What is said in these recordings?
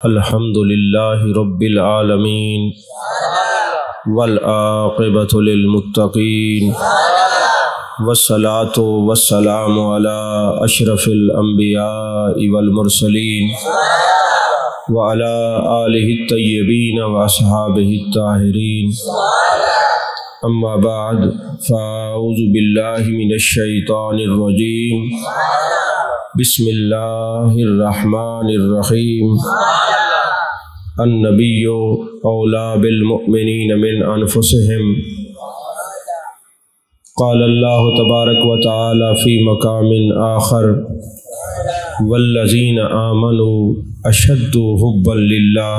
الحمد للہ رب العالمین والعاقبۃ للمتقین والصلاۃ والسلام علی اشرف الانبیاء والمرسلین وعلی آلہ الطیبین واصحابہ الطاہرین اما بعد فاعوذ باللہ من الشیطان الرجیم بسم اللہ الرحمن الرحیم النبی اولی بالمؤمنین من انفسہم قال اللہ تبارک و تعالی فی مقام آخر والذین آمنوا اشد حبا للہ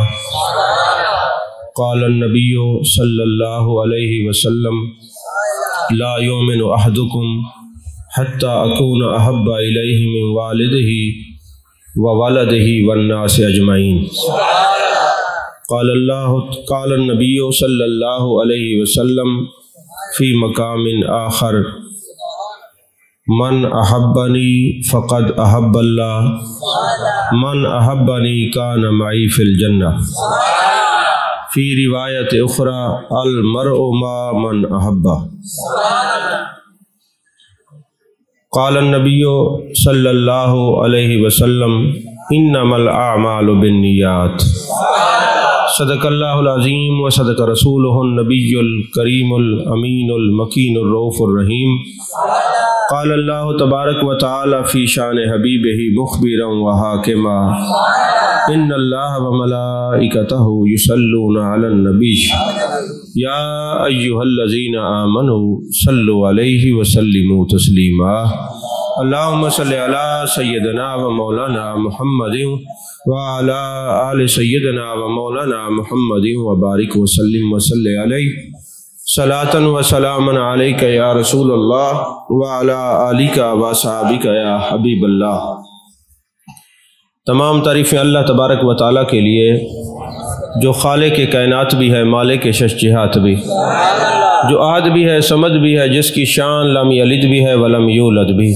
قال النبی صلی اللہ علیہ وسلم لا یؤمن احدکم حتی اکون احب الیہ من والدہ وولدہ والناس اجمعین قال النبی صلی اللہ علیہ وسلم فی مقام آخر من احبنی فقد احب اللہ من احبنی کان معی فی الجنہ فی روایت اخری المرء ما من احبہ قال النبی صلی اللہ علیہ وسلم انما الاعمال بالنیات صدق اللہ العظیم و صدق رسولہ النبی الکریم الامین المکین الرؤوف الرحیم قال اللہ تبارک و تعالی فی شان حبیبہ مخبرا و حاکما ان اللہ و ملائکتہ یصلون علی النبی یا ایہا الذین آمنوا صلوا علیہ وسلموا تسلیما اللہم صلی علی سیدنا و مولانا محمد وعلی آل سیدنا و مولانا محمد وبارک وسلم وصلی علیہ صلاۃ و سلام علیک یا رسول اللہ وعلی آلک و صحابک یا حبیب اللہ۔ تمام تعریفیں اللہ تبارک و تعالیٰ کے لیے جو خالق کائنات بھی ہے، مالک شش جہات بھی، جو احد بھی ہے، صمد بھی ہے، جس کی شان لم یلد بھی ہے ولم یولد بھی۔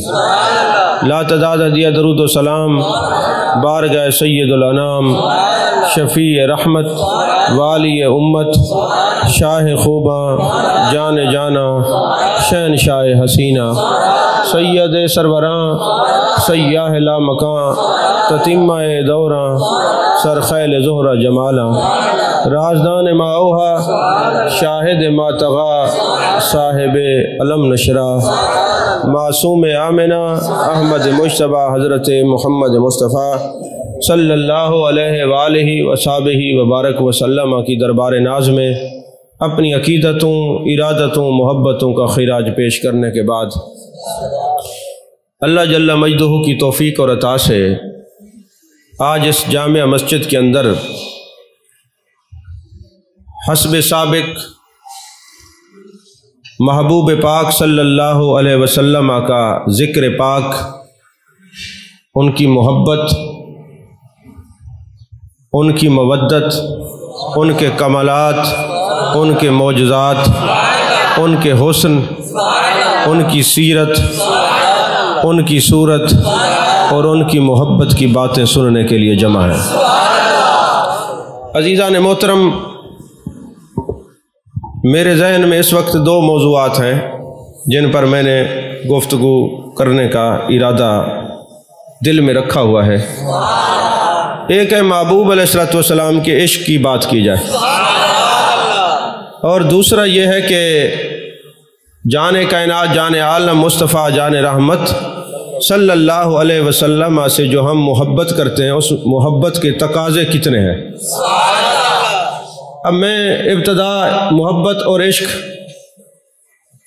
لا تعداد ہدیہ درود و سلام بارگاہ سید الانام، شفیع رحمت، والی امت، شاہ خوباں، جان جانا، شہنشاہ حسینہ، سید سربراں، سیاہ لا مکاں، تتمہ دوراں، سرخیل زہرہ جمالاں، رازدان ما اوہا، شاہد ما طغا، صاحب علم نشرہ، معصوم آمنہ، احمد مجتبیٰ، حضرت محمد مصطفیٰ صلی اللہ علیہ وآلہ وصحبہ وبارک وسلم کی دربار ناز میں اپنی عقیدتوں، ارادتوں، محبتوں کا خراج پیش کرنے کے بعد اللہ جل مجدہ کی توفیق اور عطا سے آج اس جامع مسجد کے اندر حسب سابق محبوب پاک صلی اللہ علیہ وسلم کا ذکر پاک، ان کی محبت، ان کی مودت، ان کے کمالات، ان کے معجزات، ان کے حسن، ان کی سیرت، ان کی صورت اور ان کی محبت کی باتیں سننے کے لیے جمع ہے۔ عزیزان محترم، میرے ذہن میں اس وقت دو موضوعات ہیں جن پر میں نے گفتگو کرنے کا ارادہ دل میں رکھا ہوا ہے۔ ایک ہے محبوب علیہ السلام کے عشق کی بات کی جائے، اور دوسرا یہ ہے کہ جان کائنات، جان عالم مصطفیٰ، جان رحمت صلی اللہ علیہ وسلم سے جو ہم محبت کرتے ہیں، اس محبت کے تقاضے کتنے ہیں۔ اب میں ابتدا محبت اور عشق،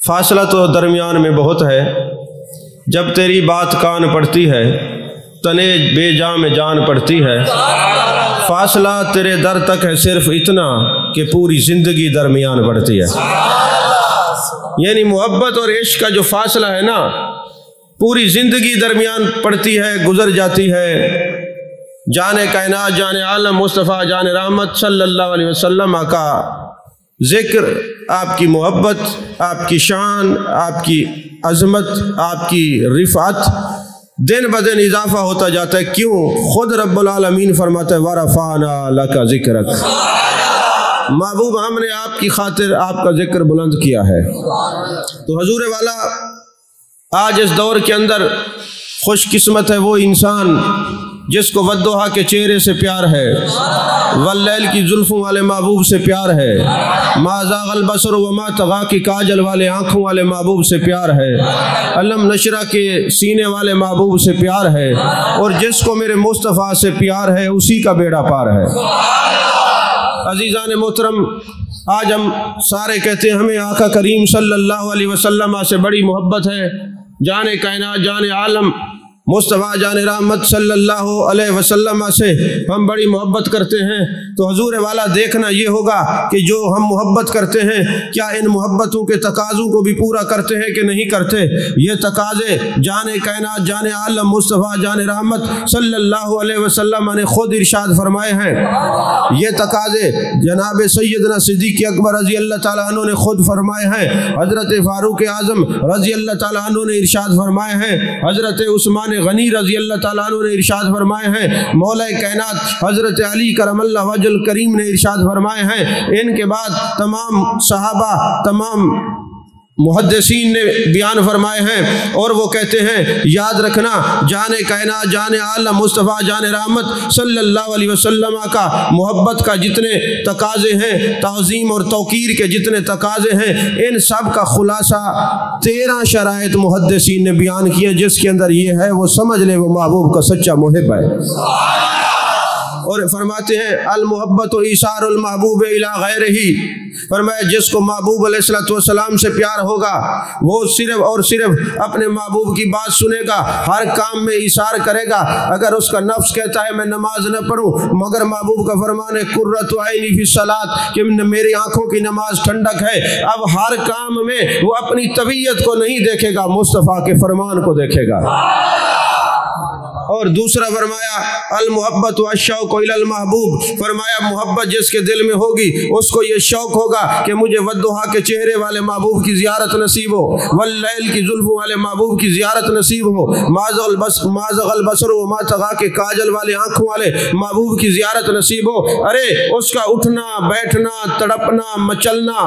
فاصلہ تو درمیان میں بہت ہے۔ جب تیری بات کان پڑتی ہے، تنے بے جاں میں جان پڑتی ہے، فاصلہ تیرے در تک ہے صرف اتنا کہ پوری زندگی درمیان پڑتی ہے۔ یعنی محبت اور عشق کا جو فاصلہ ہے نا، پوری زندگی درمیان پڑتی ہے، گزر جاتی ہے۔ جان کائنات، جان عالم مصطفیٰ، جان رحمت صلی اللہ علیہ وسلم کا ذکر، آپ کی محبت، آپ کی شان، آپ کی عظمت، آپ کی رفعت، दिन ब दिन इजाफा होता जाता है। क्यों? खुद रब्बुल आलमीन फरमाता है वरफ़अना लका ज़िक्रक, महबूब हमने आपकी खातिर आपका जिक्र बुलंद किया है। तो हुजूर वाला आज इस दौर के अंदर खुशकिस्मत है वो इंसान जिसको वद्दुहा के चेहरे से प्यार है, वल्लैल की जुल्फ़ों वाले महबूब से प्यार है, मा ज़ाग़ल बसर व मा तग़ा की काजल वाले आँखों वाले महबूब से प्यार है, अलम नशरा के सीने वाले महबूब से प्यार है, और जिसको मेरे मुस्तफ़ा से प्यार है उसी का बेड़ा पार है। अज़ीज़ान मोहतरम, आज हम सारे कहते हैं हमें आका करीम सल्लल्लाहु अलैहि वसल्लम से बड़ी मोहब्बत है। जाने कायनात जाने आलम मुस्तफ़ा जान रहमत सल्लल्लाहु अलैहि वसल्लम से हम बड़ी मोहब्बत करते हैं। तो हुजूर वाला देखना ये होगा कि जो हम मोहब्बत करते हैं क्या इन मोहब्बतों के तकाज़ों को भी पूरा करते हैं कि नहीं करते। ये तकाज़े जाने कायनात जाने आलम मुस्तफ़ा जान रहमत सल्लल्लाहु अलैहि वसल्लम ने खुद इरशाद फरमाए हैं। ये तकाज़े जनाब सैयदना सिद्दीक़ अकबर रज़ी अल्लाह ताला अन्हु ने खुद फरमाए हैं। हज़रत फ़ारूक़ आज़म रज़ी अल्लाह ताला अन्हु ने इरशाद फरमाए हैं। हज़रत उस्मान गनी रज़ी अल्लाह ताला अन्हु ने इरशाद फरमाए हैं। मौला कायनात हज़रत अली करमल्लाहु वजहुल करीम ने इरशाद फरमाए हैं। इनके बाद तमाम सहाबा तमाम मुहद्दिसीन ने बयान फरमाए हैं और वो कहते हैं याद रखना जाने कायनात जाने आलम मुस्तफ़ा जाने रहमत सल्लल्लाहु अलैहि वसल्लम का मोहब्बत का जितने तकाज़े हैं, ताज़ीम और तौक़ीर के जितने तकाज़े हैं, इन सब का खुलासा 13 शराइत मुहद्दिसीन ने बयान किए, जिसके अंदर ये है वो समझ ले वो महबूब का सच्चा मुहिब है। और फरमाते हैं अल मोहब्बत इशारुल महबूब इला गैरिही, फरमाया जिसको महबूब अलैहिस्सलातु वस्सलाम से प्यार होगा वो सिर्फ और सिर्फ अपने महबूब की बात सुनेगा, हर काम में इशार करेगा। अगर उसका नफ्स कहता है मैं नमाज न पढ़ूं, मगर महबूब का फरमान है कुर्रतु ऐनी फी सलात, कि मेरी आंखों की नमाज ठंडक है। अब हर काम में वो अपनी तबीयत को नहीं देखेगा, मुस्तफ़ा के फरमान को देखेगा। और दूसरा फरमाया अल मोहब्बत व शौक़ इलल महबूब, फरमाया मोहब्बत जिसके दिल में होगी उसको ये शौक़ होगा कि मुझे वद्दुहा के चेहरे वाले महबूब की ज़ियारत नसीब हो, वल्लैल की जुल्फ़ों वाले महबूब की ज़ियारत नसीब हो, मा ज़ग़ल बसर व मा तग़ा के काजल वाले आँखों वाले महबूब की ज़ियारत नसीब हो। अरे उसका उठना बैठना तड़पना मचलना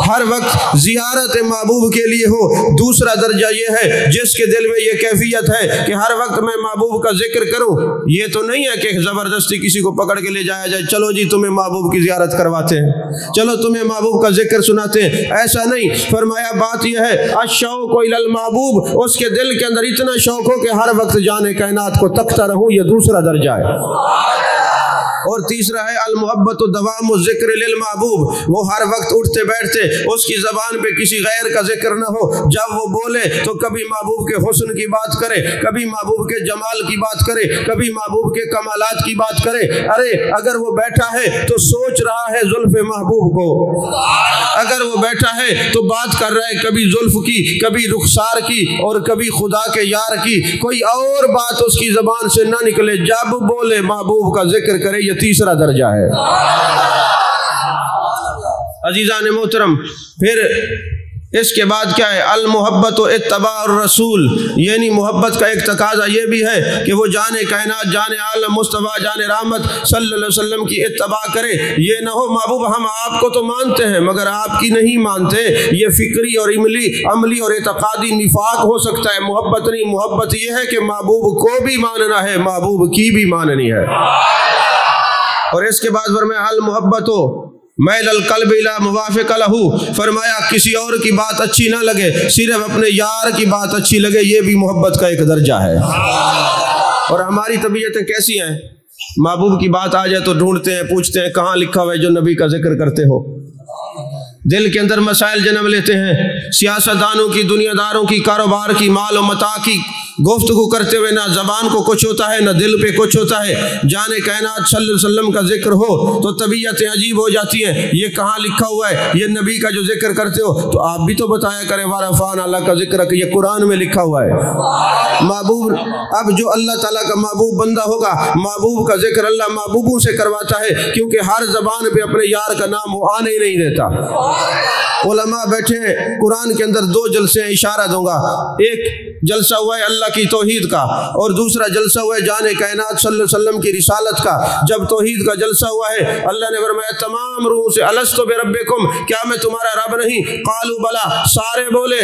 हर वक्त ज़ियारत महबूब के लिए हो। दूसरा दर्जा ये है जिसके दिल में ये कैफियत है कि हर वक्त मैं महबूब का जिक्र करूं। ये तो नहीं है कि जबरदस्ती किसी को पकड़ के ले जाया जाए, चलो जी तुम्हें महबूब की ज़ियारत करवाते हैं, चलो तुम्हें महबूब का जिक्र सुनाते हैं, ऐसा नहीं। फरमाया बात यह है अशौक़ इलल महबूब, उसके दिल के अंदर इतना शौक हो कि हर वक्त जाने कायनात को तकता रहूं, ये दूसरा दर्जा है। और तीसरा है अल मोहब्बत दवाम ज़िक्र लिल महबूब, वो हर वक्त उठते बैठते उसकी ज़बान पे किसी गैर का जिक्र न हो। जब वो बोले तो कभी महबूब के हुस्न की बात करे, कभी महबूब के जमाल की बात करे, कभी महबूब के कमालात की बात करे। अरे अगर वो बैठा है तो सोच रहा है जुल्फ़े महबूब को, अगर वो बैठा है तो बात कर रहा है कभी जुल्फ़ की, कभी रुखसार की और कभी खुदा के यार की, कोई और बात उसकी ज़बान से ना निकले। जब बोले महबूब का जिक्र करे, ये तीसरा दर्जा है। अजीज़ान मोहतरम, फिर इसके बाद क्या है अल मोहब्बत व इत्तबा और रसूल, यानी मोहब्बत का एक तकाजा ये भी है कि वो जाने कायनात जाने आलम मुस्तफ़ा जाने रहमत सल्लल्लाहु अलैहि वसल्लम की इत्तबा करे। ये ना हो महबूब हम आपको तो मानते हैं मगर आपकी नहीं मानते, ये फिक्री और अमली और एतक़ादी निफाक हो सकता है। मोहब्बत नहीं, मोहब्बत ये है कि महबूब को भी मानना है, महबूब की भी माननी है। और इसके बाद फरमाया अल मोहब्बत हो मैल कल्ब इला मुवाफ़िक़ लहू, फरमाया किसी और की बात अच्छी ना लगे, सिर्फ अपने यार की बात अच्छी लगे, ये भी मोहब्बत का एक दर्जा है। और हमारी तबीयतें कैसी हैं, महबूब की बात आ जाए तो ढूंढते हैं, पूछते हैं कहाँ लिखा हुआ है जो नबी का जिक्र करते हो। दिल के अंदर मसाइल जन्म लेते हैं, सियासतदानों की, दुनियादारों की, कारोबार की, माल और मता की गुफ्तगू करते हुए ना ज़बान को कुछ होता है ना दिल पे कुछ होता है। जाने कायनात सल्लल्लाहु अलैहि वसल्लम का जिक्र हो तो तबीयतें अजीब हो जाती हैं, ये कहाँ लिखा हुआ है, ये नबी का जो जिक्र करते हो तो आप भी तो बताया करें वारफ़ान अल्लाह का जिक्र, ये कुरान में लिखा हुआ है। महबूब, अब जो अल्लाह ताला का महबूब बंदा होगा, महबूब का जिक्र अल्लाह महबूबों से करवाता है, क्योंकि हर ज़बान पे अपने यार का नाम वो आने ही नहीं देता। उलमा बैठे हैं, कुरान के अंदर 2 जलसे इशारा दूंगा। एक जलसा हुआ है अल्लाह की तौहीद का, और दूसरा जलसा हुआ है जाने कायनात सल्लल्लाहु अलैहि वसल्लम की रिसालत का। जब तौहीद का जलसा हुआ है, अल्लाह ने फरमाया तमाम रूह से अलस्तु बिरब्बिकुम, क्या मैं तुम्हारा रब नहीं? कालू बला, सारे बोले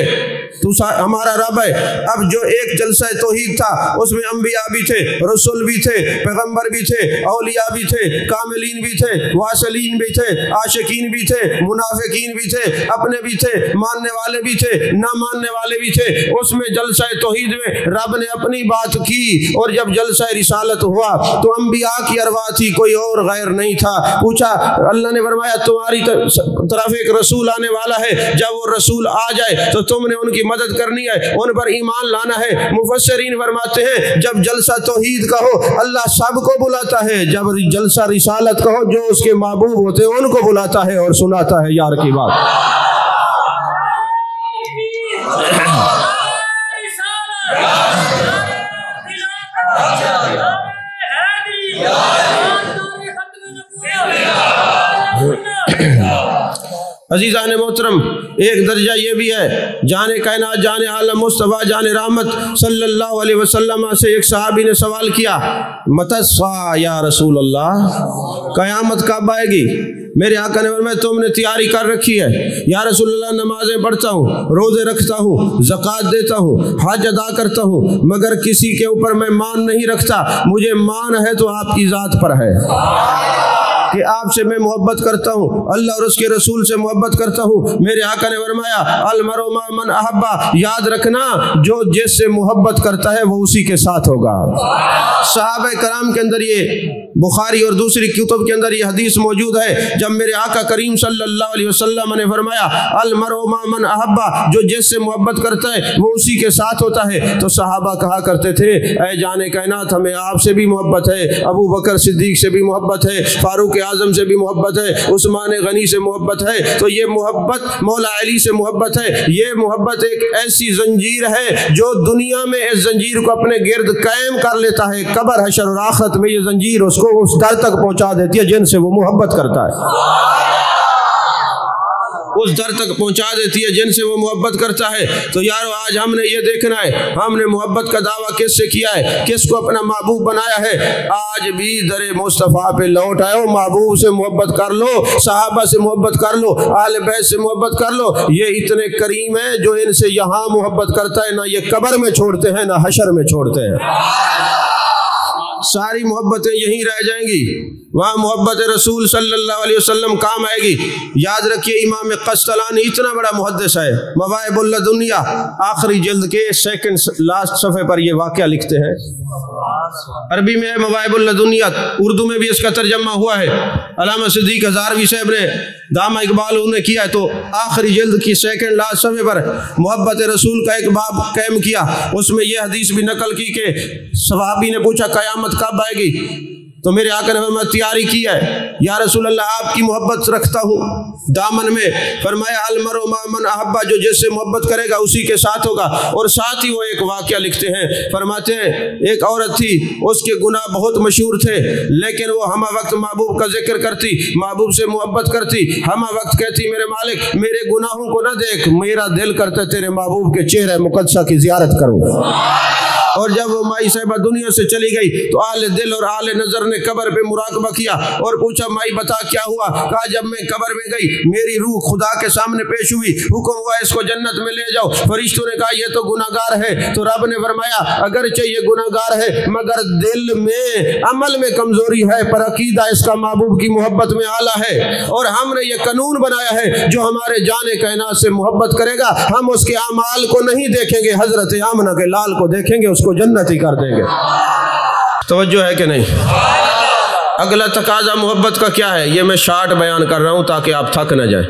तू हमारा रब है। अब जो एक जलसा तौहीद था उसमें अंबिया भी थे, रसूल भी थे, पैगंबर भी थे, औलिया भी थे, कामिलीन भी थे, वासलीन भी थे, आशिकीन भी थे, मुनाफिकीन भी थे, अपने भी थे, मानने वाले भी थे, ना मानने वाले भी थे। उसमें जलसा तौहीद में रब ने अपनी बात की, और जब जलसा रिसालत हुआ तो अंबिया की अरवाह थी, कोई और गैर नहीं था। पूछा, अल्लाह ने फरमाया तुम्हारी तरफ एक रसूल आने वाला है, जब वो रसूल आ जाए तो तुमने उनकी मदद करनी है, उन पर ईमान लाना है। मुफस्सिरीन फरमाते हैं जब जलसा तौहीद का हो अल्लाह सबको बुलाता है, जब जलसा रिसालत का हो जो उसके महबूब होते हैं उनको बुलाता है और सुनाता है। यार की बात अजीज़ान मोहतरम, एक दर्जा ये भी है, जाने कायनात जाने आलम मुस्तफ़ा जाने रहमत सल्लल्लाहु अलैहि वसल्लम से एक सहाबी ने सवाल किया, मतस्सा या रसूल अल्लाह, क़यामत कब आएगी? मेरे आका ने फरमाया तुमने तैयारी कर रखी है। या रसूल अल्लाह, नमाजें पढ़ता हूँ, रोज़े रखता हूँ, ज़कात देता हूँ, हज अदा करता हूँ, मगर किसी के ऊपर मैं मान नहीं रखता। मुझे मान है तो आपकी ज़ात पर है कि आपसे मैं मोहब्बत करता हूँ, अल्लाह और उसके रसूल से मोहब्बत करता हूँ। मेरे आका ने फरमाया अल मरउ मा मन अहब्बा, याद रखना जो जिससे मोहब्बत करता है वो उसी के साथ होगा। सहाबा कराम के अंदर ये बुखारी और दूसरी कुतुब के अंदर ये हदीस मौजूद है, जब मेरे आका करीम सल्लल्लाहु अलैहि वसल्लम ने फरमाया अल मरउ मा मन अहब्बा, जो जिससे मोहब्बत करता है वो उसी के साथ होता है। तो सहाबा कहा करते थे, ऐ जाने कायनात हमें आपसे भी मोहब्बत है, अबू बकर सिद्दीक से भी मोहब्बत है, फारूक आजम से भी मोहब्बत है, उस्मान गनी से मोहब्बत है। तो ये मोहब्बत मौला अली से मोहब्बत है। ये मोहब्बत एक ऐसी जंजीर है जो दुनिया में इस जंजीर को अपने गिर्द कायम कर लेता है। कब्र हशर और आखिरत में ये जंजीर उसको उस दर तक पहुंचा देती है जिनसे वो मोहब्बत करता है, उस दर तक पहुंचा देती है जिनसे वो मोहब्बत करता है। तो यारो आज हमने ये देखना है, हमने मोहब्बत का दावा किससे किया है, किसको अपना महबूब बनाया है। आज भी दरे मुस्तफ़ा पे लौट आए, महबूब से मोहब्बत कर लो, सहाबा से मोहब्बत कर लो, आले बैत से मोहब्बत कर लो। ये इतने करीम है जो इनसे यहाँ मोहब्बत करता है, ना ये कब्र में छोड़ते हैं ना हशर में छोड़ते हैं। सारी मोहब्बतें यहीं रह जाएंगी, वहाँ मोहब्बत रसूल सल्लल्लाहु अलैहि वसल्लम काम आएगी। याद रखिए इमाम क़स्तलानी इतना बड़ा मुहद्दिस है, मवाहिबुल लदुनिया आखिरी जिल्द के सेकंड लास्ट सफ़े पर ये वाक़या लिखते हैं। अरबी में है मवाहिबुल लदुनिया, उर्दू में भी इसका तर्जमा हुआ है। अल्लामा सिद्दीक हज़ारवी साहब ने दामा इकबाल उन्होंने किया है, तो आखिरी जिल्द की सेकंड लास्ट सफ़े पर मोहब्बत रसूल का एक बाब कायम किया। उसमें यह हदीस भी नकल की कि सहाबी ने पूछा क़यामत कब आएगी? तो मेरे आका ने फरमाया तैयारी की है या रसूल अल्लाह, आपकी मोहब्बत रखता हूँ दामन में। फरमाया अल मरउ मा मन अहब्बा, जो जिससे मोहब्बत करेगा उसी के साथ होगा। और साथ ही वो एक वाक़या लिखते हैं, फरमाते हैं एक औरत थी, उसके गुनाह बहुत मशहूर थे, लेकिन वो हमा वक्त महबूब का जिक्र करती, महबूब से मोहब्बत करती, हमा वक्त कहती मेरे मालिक मेरे गुनाहों को न देख, मेरा दिल करता तेरे महबूब के चेहरे मुक़द्दसा की ज़ियारत करूँ। और जब वो माई साहिबा दुनिया से चली गई तो आले दिल और आले नजर ने कब्र पे मुराकबा किया और पूछा माई बता क्या हुआ? कहा जब मैं कब्र में गई मेरी रूह खुदा के सामने पेश हुई, हुक्म हुआ इसको जन्नत में ले जाओ। फरिश्तों ने कहा ये तो गुनाहगार है। तो रब ने फरमाया अगरचे ये गुनाहगार है मगर दिल में अमल में कमजोरी है, पर अकीदा इसका महबूब की मोहब्बत में आला है। और हमने ये कानून बनाया है जो हमारे जाने कायनात से मोहब्बत करेगा हम उसके अमाल को नहीं देखेंगे, हजरत आमना के लाल को देखेंगे, उसको जन्नत ही कर देंगे। तवज्जो है कि नहीं? अगला तकाजा मोहब्बत का क्या है, ये मैं शार्ट बयान कर रहा हूँ ताकि आप थक न जाए।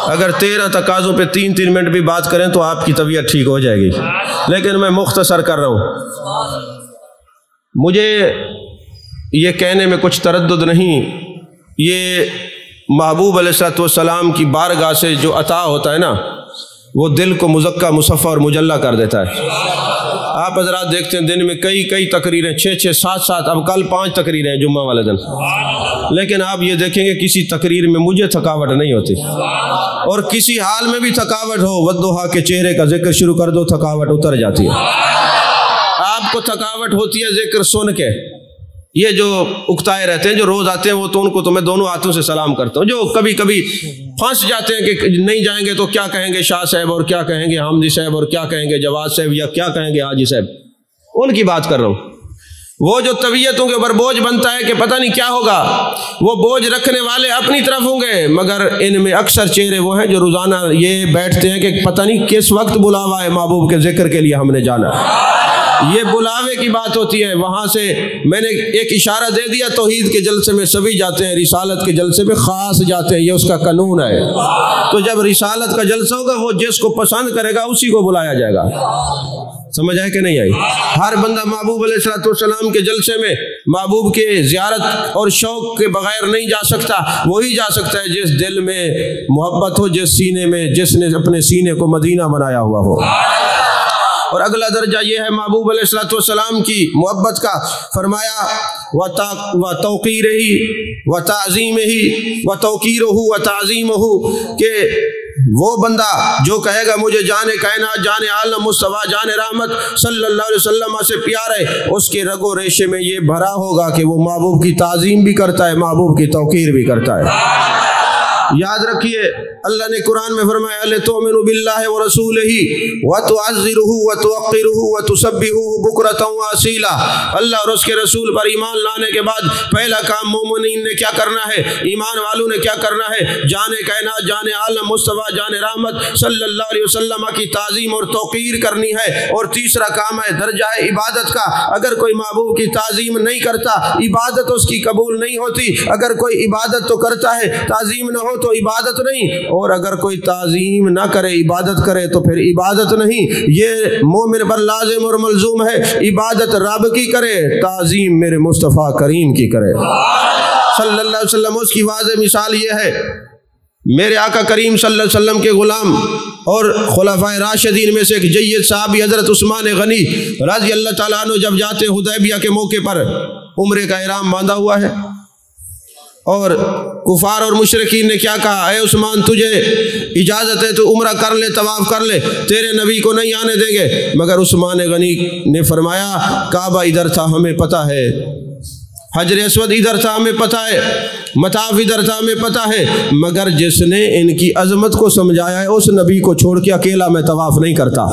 अगर 13 तकाज़ों पे 3-3 मिनट भी बात करें तो आपकी तबीयत ठीक हो जाएगी, लेकिन मैं मुख्तसर कर रहा हूँ। मुझे ये कहने में कुछ तरद्दुद नहीं, ये महबूब अलैहिस्सलातु वस्सलाम की बारगाह से जो अता होता है ना, वो दिल को मुज़क्का मुसफ़्फ़ा और मुजल्ला कर देता है। आप हज़रात देखते हैं दिन में कई तकरीरें, 6-6, 7-7, अब कल 5 तकरीरें हैं जुम्मा वाले दिन, लेकिन आप ये देखेंगे किसी तकरीर में मुझे थकावट नहीं होती, और किसी हाल में भी थकावट हो वद्दुहा के चेहरे का जिक्र शुरू कर दो थकावट उतर जाती है। آپ کو تھکاوٹ ہوتی ہے ذکر سن کے، یہ جو اکتائے رہتے ہیں جو روز آتے ہیں وہ تو ان کو تو میں دونوں ہاتھوں سے سلام کرتا ہوں، جو کبھی کبھی پھنس جاتے ہیں کہ نہیں جائیں گے تو کیا کہیں گے شاہ صاحب، اور کیا کہیں گے حامدی صاحب، اور کیا کہیں گے جواد صاحب، یا کیا کہیں گے حاجی صاحب، ان کی بات کر رہا ہوں۔ وہ جو طبیعتوں کے اوپر بوجھ بنتا ہے کہ پتہ نہیں کیا ہوگا، وہ بوجھ رکھنے والے اپنی طرف ہوں گے، مگر ان میں اکثر چہرے وہ ہیں جو روزانہ یہ بیٹھتے ہیں کہ پتہ نہیں کس وقت بلاوا ہے محبوب کے ذکر کے لیے ہم نے جانا ہے۔ یہ بلاوے کی بات ہوتی ہے۔ وہاں سے میں نے ایک اشارہ دے دیا، توحید کے جلسے میں سبھی جاتے ہیں، رسالت کے جلسے میں خاص جاتے ہیں، یہ اس کا قانون ہے۔ تو جب رسالت کا جلسہ ہوگا وہ جس کو پسند کرے گا اسی کو بلایا جائے گا۔ سمجھ آئے کہ نہیں آئی؟ ہر بندہ محبوب علیہ السلام کے جلسے میں محبوب کے زیارت اور شوق کے بغیر نہیں جا سکتا، وہی جا سکتا ہے جس دل میں محبت ہو، جس سینے میں، جس نے اپنے سینے کو مدینہ بنایا ہوا ہو۔ اور اگلا درجہ یہ ہے محبوب علیہ السلام کی محبت کا، فرمایا وَتَوْقِيرِهِ وَتَعْظِيمِهِ وَتَوْقِيرُهُ وَتَعْظِيمُهُ، کہ وہ بندہ جو کہے گا مجھے جان کائنات، جان عالم مصطفیٰ، جان رحمت صلی اللہ علیہ وسلم سے پیار ہے، اس کے رگ و ریشے میں یہ بھرا ہوگا کہ وہ محبوب کی تعظیم بھی کرتا ہے، محبوب کی توقیر بھی کرتا ہے۔ یاد رکھیے اللہ نے قرآن میں فرمایا لِتُؤْمِنُوا بِاللَّهِ وَرَسُولِهِ وَتُعَزِّرُوهُ وَتُوَقِّرُوهُ وَتُسَبِّحُوهُ بُكْرَةً وَأَصِيلًا۔ اللہ اور اس کے رسول پر ایمان لانے کے بعد پہلا کام مومنین نے کیا کرنا ہے، ایمان والوں نے کیا کرنا ہے، جان کائنات، جان عالم مصطفیٰ، جان رحمت صلی اللہ علیہ وسلم کی تعظیم اور توقیر کرنی ہے۔ اور تیسرا کام ہے درجہ عبادت کا، اگر کوئی محبوب کی تعظیم نہیں کرتا عبادت اس کی قبول نہیں ہوتی۔ اگر کوئی عبادت تو کرتا ہے، تعظیم نہ ہو تو عبادت نہیں، اور اگر کوئی تعظیم نہ کرے عبادت کرے تو پھر عبادت نہیں۔ یہ مومن پر لازم اور ملزوم ہے، عبادت رب کی کرے، تعظیم میرے مصطفیٰ کریم کی کرے صلی اللہ علیہ وسلم۔ اس کی واضح مثال یہ ہے، میرے آقا کریم صلی اللہ علیہ وسلم کے غلام اور خلفائے راشدین میں سے ایک جید صحابی حضرت عثمان غنی رضی اللہ تعالیٰ عنہ جب جاتے حدیبیہ کے موقع پر، عمرے کا احرام باندھا ہوا ہے، اور کفار اور مشرکین نے کیا کہا، اے عثمان تجھے اجازت ہے تو عمرہ کر لے، طواف کر لے، تیرے نبی کو نہیں آنے دیں گے۔ مگر عثمان غنی نے فرمایا کعبہ ادھر تھا ہمیں پتہ ہے، حجر اسود ادھر تھا ہمیں پتہ ہے، مطاف ادھر تھا ہمیں پتہ ہے، مگر جس نے ان کی عظمت کو سمجھایا ہے اس نبی کو چھوڑ کے اکیلا میں طواف نہیں کرتا۔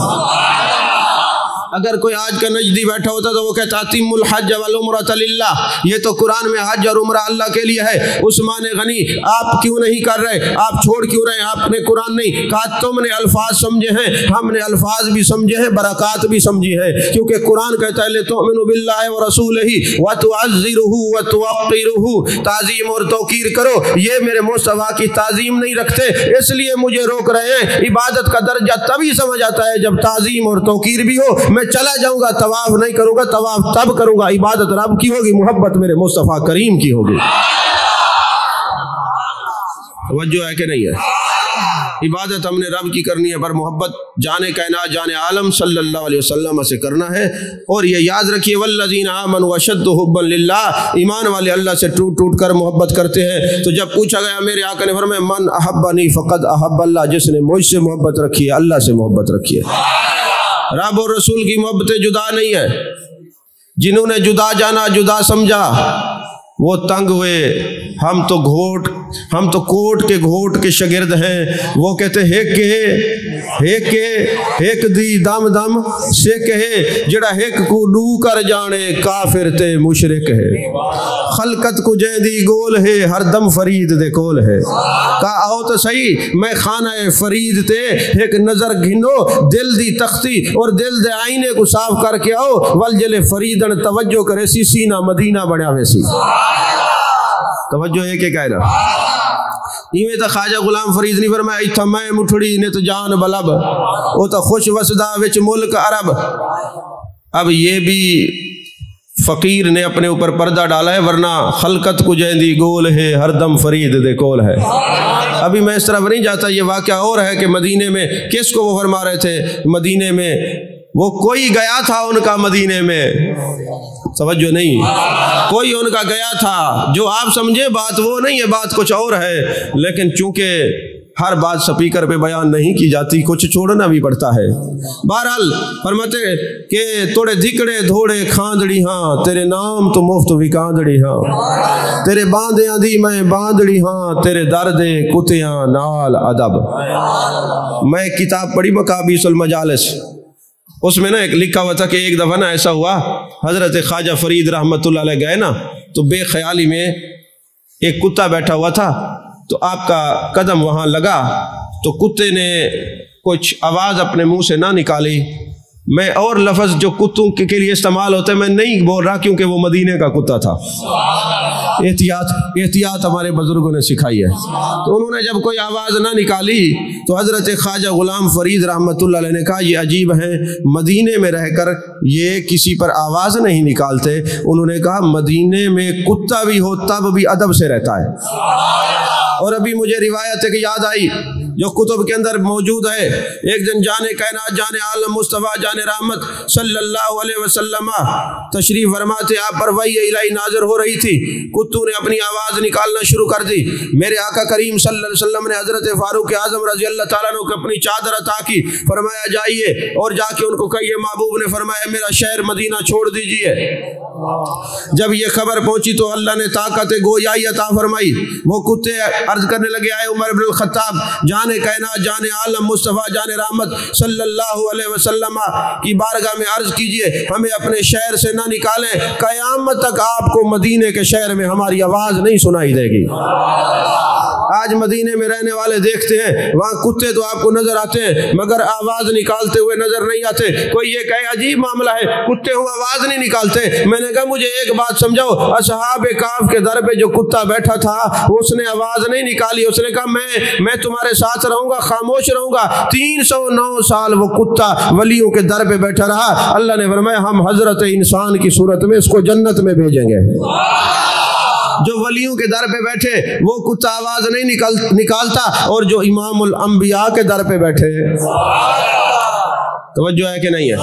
اگر کوئی آج کا نجدی بیٹھا ہوتا تو وہ کہتا اتم الحج والعمرۃ للہ، یہ تو قرآن میں حج اور عمرہ اللہ کے لیے ہے۔ عثمان غنی آپ کیوں نہیں کر رہے، آپ چھوڑ کیوں رہے، آپ نے قرآن نہیں کہا، تم نے الفاظ سمجھے ہیں، ہم نے الفاظ بھی سمجھے ہیں، برکات بھی سمجھی ہے، کیونکہ قرآن کہتا ہے لِتُؤْمِنُوا بِاللَّهِ وَرَسُولِهِ وَتُعَزِّرُوهُ وَتُوَقِّرُوهُ، تعظیم اور توقیر کرو۔ یہ میرے مصطفیٰ کی تعظیم نہیں رکھتے، اس لیے مجھے روک رہے ہیں۔ عبادت کا درجہ تبھی سمجھ آتا ہے جب تعظیم اور توقیر بھی ہو۔ میں چلا جاؤں گا، طواف نہیں کروں گا، طواف تب کروں گا، عبادت رب کی ہوگی، محبت میرے مصطفیٰ کریم کی ہوگی۔ توجہ ہے کہ نہیں ہے؟ عبادت ہم نے رب کی کرنی ہے، پر محبت جان کائنات، جان عالم صلی اللہ علیہ وسلم سے کرنا ہے۔ اور یہ یاد رکھیے والذین آمنوا اشد حبا للہ، ایمان والے اللہ سے ٹوٹ ٹوٹ کر محبت کرتے ہیں۔ تو جب پوچھا گیا میرے آقا نے فرمایا من احبنی فقد احب اللہ، جس نے مجھ سے محبت رکھی ہے اللہ سے محبت رکھی ہے۔ رب اور رسول کی محبتیں جدا نہیں ہے، جنہوں نے جدا جانا، جدا سمجھا، وہ تنگ ہوئے۔ ہم تو کوٹ کے گھوٹ کے شاگرد ہیں، وہ کہتے ایک دی دم دم سے کہے، جڑا ایک کو ڈو کر جانے کافر تے مشرک ہے۔ خلقت کو جیندی گول ہے، ہر دم فرید دے کول ہے۔ کہا آؤ تو صحیح میں خانہ فرید تے ایک نظر گھنو، دل دی تختی اور دل دے آئینے کو صاف کر کے آؤ، والجل فریدن توجہ کرے سی، سینہ مدینہ بڑھا ویسی۔ توجہ ہے کہ کہنا ایویں تو خواجہ غلام فرید نہیں فرمایا ایتھا میں مٹھڑی نے تو جان بلب، وہ تو خوش وسدا وچ ملک عرب۔ اب یہ بھی فقیر نے اپنے اوپر پردہ ڈالا ہے، ورنہ خلقت کو جیندی گول ہے، ہر دم فرید دے کول ہے۔ ابھی میں اس طرف نہیں جاتا، یہ واقعہ اور ہے کہ مدینے میں کس کو وہ فرما رہے تھے، مدینے میں وہ کوئی گیا تھا ان کا، مدینے میں توجہ نہیں، کوئی ان کا گیا تھا، جو آپ سمجھے بات وہ نہیں ہے، بات کچھ اور ہے، لیکن چونکہ हर बात स्पीकर पे बयान नहीं की जाती, कुछ छोड़ना भी पड़ता है। बहरहाल फरमाते कि तोड़े धिकड़े धोड़े खांदड़ी हाँ, तेरे नाम तो मुफ्त विकांदड़ी हाँ, तेरे बांधियां दी मैं बांधड़ी हाँ, तेरे दर्दे कुतियां नाल अदब। मैं किताब पढ़ी मकाबीसुल मजालिस, उसमें ना एक लिखा हुआ था कि एक दफ़ा ना ऐसा हुआ, हज़रत ख्वाजा फरीद रहमतुल्लाह अलैह गए ना, तो बेख्याली में एक कुत्ता बैठा हुआ था, तो आपका कदम वहाँ लगा, तो कुत्ते ने कुछ आवाज़ अपने मुंह से ना निकाली। मैं और लफ्ज़ जो कुत्तों के लिए इस्तेमाल होते हैं मैं नहीं बोल रहा, क्योंकि वो मदीने का कुत्ता था। एहतियात हमारे बुजुर्गों ने सिखाई है। तो उन्होंने जब कोई आवाज़ ना निकाली तो हज़रत ख्वाजा गुलाम फरीद रहमतुल्लाह अलैह ने कहा, ये अजीब है, मदीने में रहकर ये किसी पर आवाज़ नहीं निकालते। उन्होंने कहा, मदीने में कुत्ता भी हो तब भी अदब से रहता है। और अभी मुझे रिवायत है कि याद आई जो कुतुब के अंदर मौजूद है, एक दिन जाने कायनात जाने आलम मुस्तफ़ा जाने रहमत सल्लल्लाहु अलैहि वसल्लम तशरीफ फरमा थे, आप पर वही इलाही नाज़िर हो रही थी। कुत्तों ने अपनी आवाज़ निकालना शुरू कर दी। मेरे आका करीम सल्लल्लाहु अलैहि वसल्लम ने हज़रत फारूक आज़म रज़ी अल्लाह ताला अन्हु को अपनी चादर अता की, फरमाया जाइए और जाके उनको कहिए महबूब ने फरमाया मेरा शहर मदीना छोड़ दीजिए। जब ये खबर पहुंची तो अल्लाह ने ताकत गोयाई अता फरमाई। वो कुत्ते अर्ज करने लगे, आए उमर इब्न खत्ताब जाने कायनात जाने आलम मुस्तफ़ा जाने रहमत सल्लल्लाहु अलैहि वसल्लम की बारगाह में अर्ज कीजिए हमें अपने शहर से ना निकालें, क़यामत तक आपको मदीने के शहर में हमारी आवाज़ नहीं सुनाई देगी। आज मदीने में रहने वाले देखते हैं वहाँ कुत्ते तो आपको नजर आते हैं मगर आवाज़ निकालते हुए नजर नहीं आते। कोई ये कहे अजीब मामला है, कुत्ते हुए आवाज़ नहीं निकालते। मैंने कहा मुझे एक बात समझाओ, असहाब काफ के दर पे जो कुत्ता बैठा था उसने आवाज़ नहीं निकाली, उसने कहा मैं तुम्हारे साथ रहूंगा, खामोश रहूंगा। 309 साल वो कुत्ता वलियों के दर पे बैठा रहा। अल्लाह ने फरमाया हम हजरत इंसान की सूरत में इसको जन्नत में भेजेंगे। जो वलियों के दर पे बैठे वो कुत्ता आवाज नहीं निकालता, और जो इमामुल अंबिया के दर पे बैठे, तवज्जो है कि नहीं है?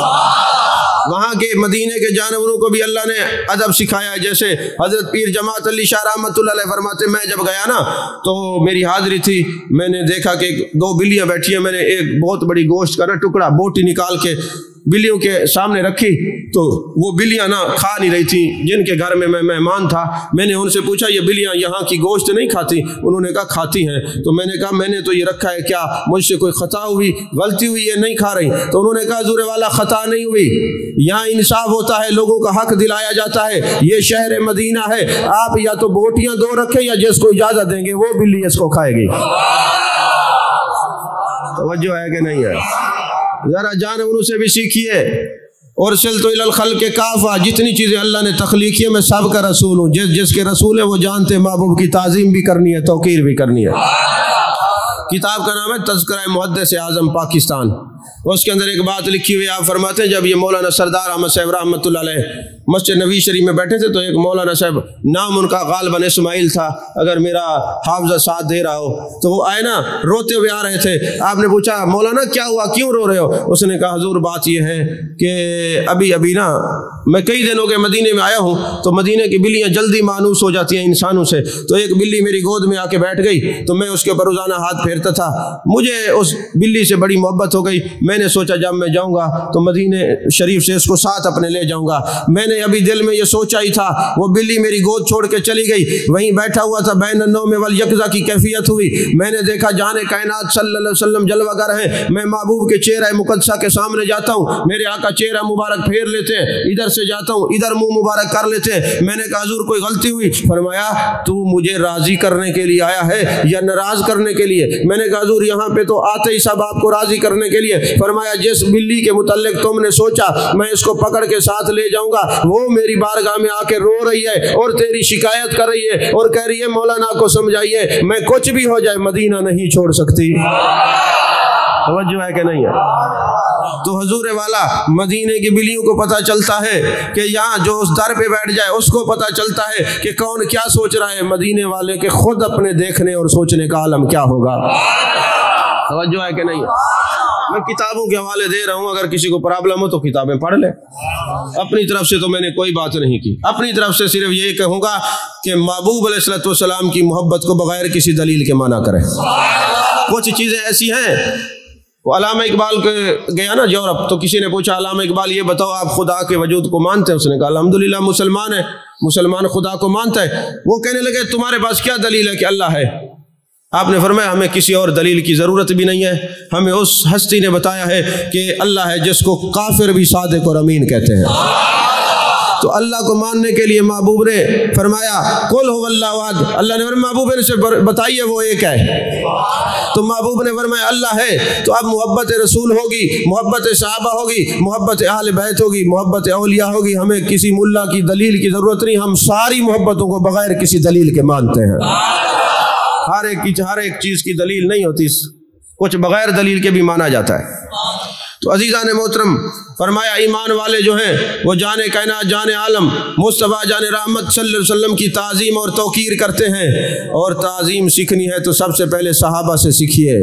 वहाँ के मदीने के जानवरों को भी अल्लाह ने अदब सिखाया है। जैसे हज़रत पीर जमात अली शाह रहमतुल्लाह अलैह फरमाते, मैं जब गया ना तो मेरी हाज़िरी थी, मैंने देखा कि 2 बिल्लियाँ बैठी हैं। मैंने एक बहुत बड़ी गोश्त का ना टुकड़ा बोटी निकाल के बिल्लियों के सामने रखी, तो वो बिल्लियाँ ना खा नहीं रही थी। जिनके घर में मैं मेहमान था मैंने उनसे पूछा ये बिल्लियाँ यहाँ की गोश्त नहीं खाती? उन्होंने कहा खाती हैं। तो मैंने कहा मैंने तो ये रखा है, क्या मुझसे कोई ख़ता हुई, गलती हुई, ये नहीं खा रही? तो उन्होंने कहा हुज़ूर वाला ख़ता नहीं हुई, यहाँ इंसाफ होता है, लोगों का हक दिलाया जाता है, ये शहर मदीना है। आप या तो बोटियाँ 2 रखें या जिसको इजाज़त देंगे वो बिल्ली इसको खाएगी। तवज्जो है कि नहीं है? ज़रा जानवरों से भी सीखिए। और सिलतो इलल खल्क़ काफ़ा, जितनी चीज़ें अल्लाह ने तख्लीक की है मैं सब का रसूल हूँ। जिसके रसूल है वो जानते महबूब की ताज़ीम भी करनी है, तौक़ीर भी करनी है। किताब का नाम है तज़किरा मुहद्दिस आज़म पाकिस्तान। उसके अंदर एक बात लिखी हुई, आप फरमाते हैं जब ये मौलाना सरदार अहमद साहब रहमतुल्लाह अलैह मस्जिद नबी शरीफ में बैठे थे तो एक मौलाना साहब, नाम उनका गालिबन इस्माइल था, अगर मेरा हाफ़ज़ा साथ दे रहा हो, तो वो आए ना रोते हुए आ रहे थे। आपने पूछा मौलाना क्या हुआ, क्यों रो रहे हो? उसने कहा हुज़ूर बात ये है कि अभी ना मैं कई दिनों के मदीने में आया हूँ, तो मदीने की बिल्लियाँ जल्दी मानूस हो जाती हैं इंसानों से। तो एक बिल्ली मेरी गोद में आके बैठ गई, तो मैं उसके ऊपर रोज़ाना हाथ फेरता था। मुझे उस बिल्ली से बड़ी मोहब्बत हो गई। मैंने सोचा जब मैं जाऊँगा तो मदीने शरीफ से इसको साथ अपने ले जाऊँगा। मैंने अभी दिल में ये सोचा ही था, वो बिल्ली मेरी गोद छोड़ के चली गई। वहीं बैठा हुआ था, बैन नौम वल यक़ज़ा की कैफियत हुई। मैंने देखा जाने कायनात सल्लल्लाहु अलैहि वसल्लम जलवागर है। मैं महबूब के चेहरा मुक़द्दसा के सामने जाता हूँ, मेरे आका चेहरा मुबारक फेर लेते हैं, इधर से जाता हूँ इधर मुंह मुबारक कर लेते हैं। मैंने कहा हुज़ूर कोई गलती हुई? फरमाया तू मुझे राज़ी करने के लिए आया है या नाराज़ करने के लिए? मैंने कहा हुज़ूर यहाँ पे तो आते ही सब आपको राज़ी करने के लिए। फरमाया जिस बिल्ली के मुतल्लिक तुमने सोचा मैं इसको पकड़ के साथ ले जाऊँगा, वो मेरी बारगाह में आके रो रही है और तेरी शिकायत कर रही है और कह रही है मौलाना को समझाइए मैं कुछ भी हो जाए मदीना नहीं छोड़ सकती। तवज्जो है कि नहीं है? तो हुजूर वाला मदीने की बिल्लियों को पता चलता है कि यहाँ जो उस दर पे बैठ जाए उसको पता चलता है कि कौन क्या सोच रहा है। मदीने वाले के खुद अपने देखने और सोचने का आलम क्या होगा। तवज्जो है कि नहीं है? मैं किताबों के हवाले दे रहा हूँ, अगर किसी को प्रॉब्लम हो तो किताबें पढ़ ले। अपनी तरफ से तो मैंने कोई बात नहीं की, अपनी तरफ से सिर्फ ये कहूँगा कि महबूब अलैहिस्सलाम की मोहब्बत को बगैर किसी दलील के माना करें। कुछ चीज़ें ऐसी हैं, वो अल्लामा इकबाल के गया ना यूरोप, तो किसी ने पूछा अल्लामा इकबाल ये बताओ आप खुदा के वजूद को मानते हैं? उसने कहा अल्हम्दुलिल्लाह मुसलमान है, मुसलमान खुदा को मानता है। वो कहने लगे तुम्हारे पास क्या दलील है कि अल्लाह है? आपने फरमाया हमें किसी और दलील की ज़रूरत भी नहीं है, हमें उस हस्ती ने बताया है कि अल्लाह है जिसको काफिर भी सादिक और अमीन कहते हैं। तो अल्लाह को मानने के लिए महबूब ने फरमाया कुल हुवल्लाहु अहद, अल्लाह ने महबूब से बताइए वो एक है। तो महबूब ने फरमाया अल्लाह है, तो अब मोहब्बत रसूल होगी, मोहब्बत सहाबा होगी, मोहब्बत अहले बैत होगी, मोहब्बत औलिया होगी। हमें किसी मुल्ला की दलील की ज़रूरत नहीं, हम सारी मोहब्बतों को बगैर किसी दलील के मानते हैं। हर एक चीज़ की दलील नहीं होती, कुछ बगैर दलील के भी माना जाता है। तो अजीज़ान मोहतरम फरमाया ईमान वाले जो हैं वो जाने कायनात जाने आलम मुस्तफ़ा जाने रहमत सल्लल्लाहु अलैहि वसल्लम की ताज़ीम और तौकीर करते हैं। और ताज़ीम सीखनी है तो सबसे पहले सहाबा से सीखिए।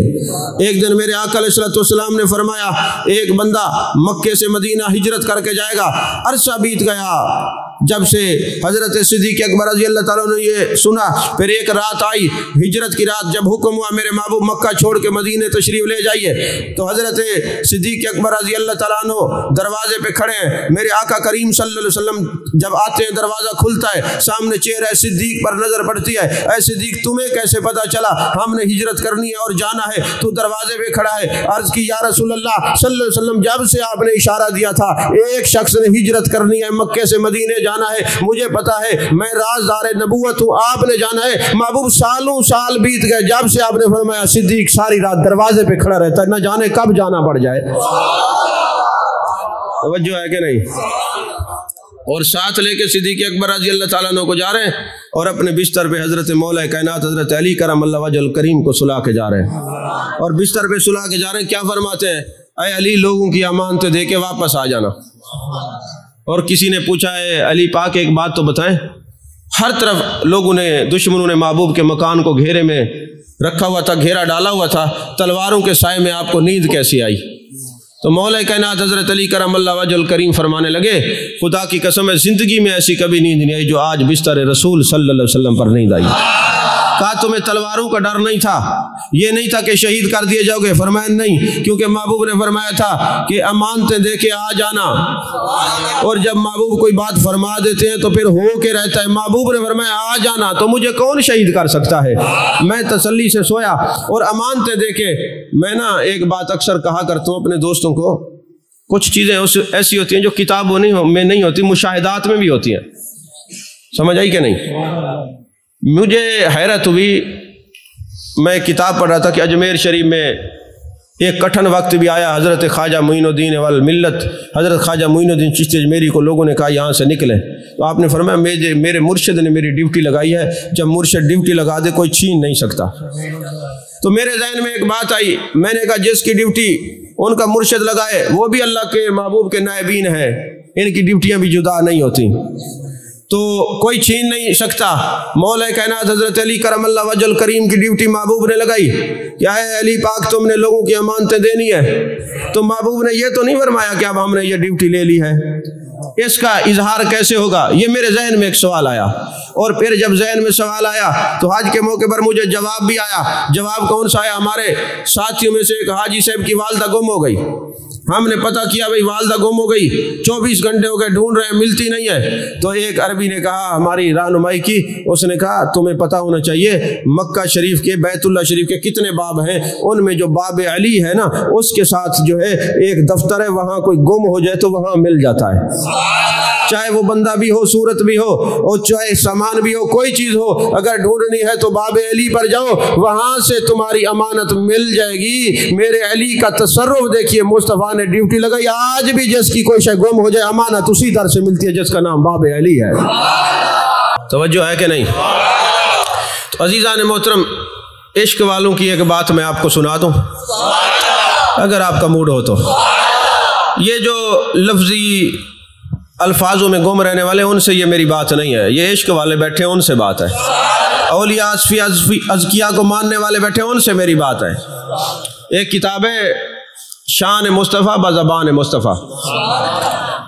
एक दिन मेरे आका अलैहिस्सलाम ने फरमाया एक बंदा मक्के से मदीना हिजरत करके जाएगा, अरसा बीत गया जब से हज़रत सिद्दीक़ अकबर रज़ी अल्लाह ताला ने ये सुना। फिर एक रात आई, हिजरत की रात, जब हुक्म हुआ मेरे महबूब मक्का छोड़ के मदीने तशरीफ़ ले जाइए, तो हज़रत सिद्दीक़ अकबर रज़ी अल्लाह ताला अन्हु दरवाजे पे खड़े हैं। मेरे आका करीम सल्लल्लाहु अलैहि वसल्लम जब आते हैं दरवाज़ा खुलता है, सामने चेहरा सिद्दीक़ पर नज़र पड़ती है। ऐ सिद्दीक़ तुम्हें कैसे पता चला हमने हिजरत करनी है और जाना है, तू दरवाजे पे खड़ा है? अर्ज़ की या रसूलल्लाह सल्लल्लाहु अलैहि वसल्लम जब से आपने इशारा दिया था एक शख्स ने हिजरत करनी है, मक्के से मदीने जाना है, मुझे पता है, मैं राज़दार नबूवत हूँ, आपने जाना है। महबूब सालों साल बीत गए, जब से आपने फरमाया सिद्दीक़ सारी रात दरवाजे पे खड़ा रहता है, न जाने कब जाना पड़ जाए। तवज्जो है कि नहीं? और साथ लेके सिद्दीक़ अकबर रज़ी अल्लाह ताला अन्हु को जा रहे हैं और अपने बिस्तर पे हज़रत मौला कायनात हज़रत अली करमल्लाहु वजहुल करीम को सुला के जा रहे हैं। और बिस्तर पे सुला के जा रहे हैं, क्या फरमाते हैं? ऐ अली लोगों की अमानतें दे के वापस आ जाना। और किसी ने पूछा है अली पाक एक बात तो बताएं, हर तरफ लोगों ने दुश्मनों ने महबूब के मकान को घेरे में रखा हुआ था, घेरा डाला हुआ था, तलवारों के साए में आपको नींद कैसी आई? तो मौला कायनात हज़रत अली करमल्लाहु वजहुल करीम फरमाने लगे खुदा की कसम है ज़िंदगी में ऐसी कभी नींद नहीं आई जो आज बिस्तर रसूल सल्लल्लाहु अलैहि वसल्लम पर नींद आई। कहा तुम्हें तलवारों का डर नहीं था, ये नहीं था कि शहीद कर दिए जाओगे? फरमाया नहीं, क्योंकि महबूब ने फरमाया था कि अमानतें दे के आ जाना। और जब महबूब कोई बात फरमा देते हैं तो फिर हो के रहता है। महबूब ने फरमाया आ जाना, तो मुझे कौन शहीद कर सकता है? मैं तसल्ली से सोया और अमानतें दे के। मैं ना एक बात अक्सर कहा करता हूँ अपने दोस्तों को, कुछ चीज़ें ऐसी होती हैं जो किताबों में नहीं होती, मुशाहिदात में भी होती हैं। समझ आई कि नहीं? मुझे हैरत हुई, मैं किताब पढ़ रहा था कि अजमेर शरीफ में एक कठिन वक्त भी आया। हज़रत ख्वाजा मुइनुद्दीन वल मिल्लत हज़रत ख्वाजा मुइनुद्दीन चिश्ती अजमेरी को लोगों ने कहा यहाँ से निकले। तो आपने फरमाया मेरे मुर्शिद ने मेरी ड्यूटी लगाई है, जब मुर्शिद ड्यूटी लगा दे कोई छीन नहीं सकता। तो मेरे जहन में एक बात आई, मैंने कहा जिसकी ड्यूटी उनका मुर्शिद लगाए वो भी अल्लाह के महबूब के नायबीन है, इनकी ड्यूटियाँ भी जुदा नहीं होती, तो कोई छीन नहीं सकता। मौला कायनात हज़रत अली करमल्लाहु वजहुल करीम की ड्यूटी महबूब ने लगाई। क्या है अली पाक तुमने लोगों की अमानतें देनी है? तो महबूब ने ये तो नहीं फरमाया कि अब हमने ये ड्यूटी ले ली है, इसका इजहार कैसे होगा? ये मेरे जहन में एक सवाल आया। और फिर जब जहन में सवाल आया तो हज के मौके पर मुझे जवाब भी आया। जवाब कौन सा आया? हमारे साथियों में से एक हाजी साहब की वालदा गुम हो गई। हमने पता किया भाई वालदा गुम हो गई, 24 घंटे हो गए ढूंढ रहे हैं, मिलती नहीं है। तो एक अरबी ने कहा, हमारी रहनुमाई की, उसने कहा तुम्हें पता होना चाहिए मक्का शरीफ के बैतुल्लाह शरीफ के कितने बाब हैं, उनमें जो बाब अली है ना उसके साथ जो है एक दफ्तर है, वहाँ कोई गुम हो जाए तो वहाँ मिल जाता है। चाहे वो बंदा भी हो, सूरत भी हो, और चाहे सामान भी हो, कोई चीज़ हो, अगर ढूंढनी है तो बाब अली पर जाओ, वहाँ से तुम्हारी अमानत मिल जाएगी। मेरे अली का तसर्रुफ देखिए, मुस्तफ़ा ने ड्यूटी लगाई। आज भी जिसकी कोई शय गुम हो जाए अमानत उसी तरह से मिलती है जिसका नाम बाब अली है। तवज्जो है कि नहीं? तो अजीज़ान मोहतरम, इश्क वालों की एक बात मैं आपको सुना दूं, अगर आपका मूड हो तो। ये जो लफ्जी अल्फाजों में गुम रहने वाले, उनसे ये मेरी बात नहीं है। ये इश्क वाले बैठे हैं, उनसे बात है। औलिया अज़किया को मानने वाले बैठे हैं, उनसे मेरी बात है। एक किताब है شان مصطفیٰ بزبان مصطفیٰ،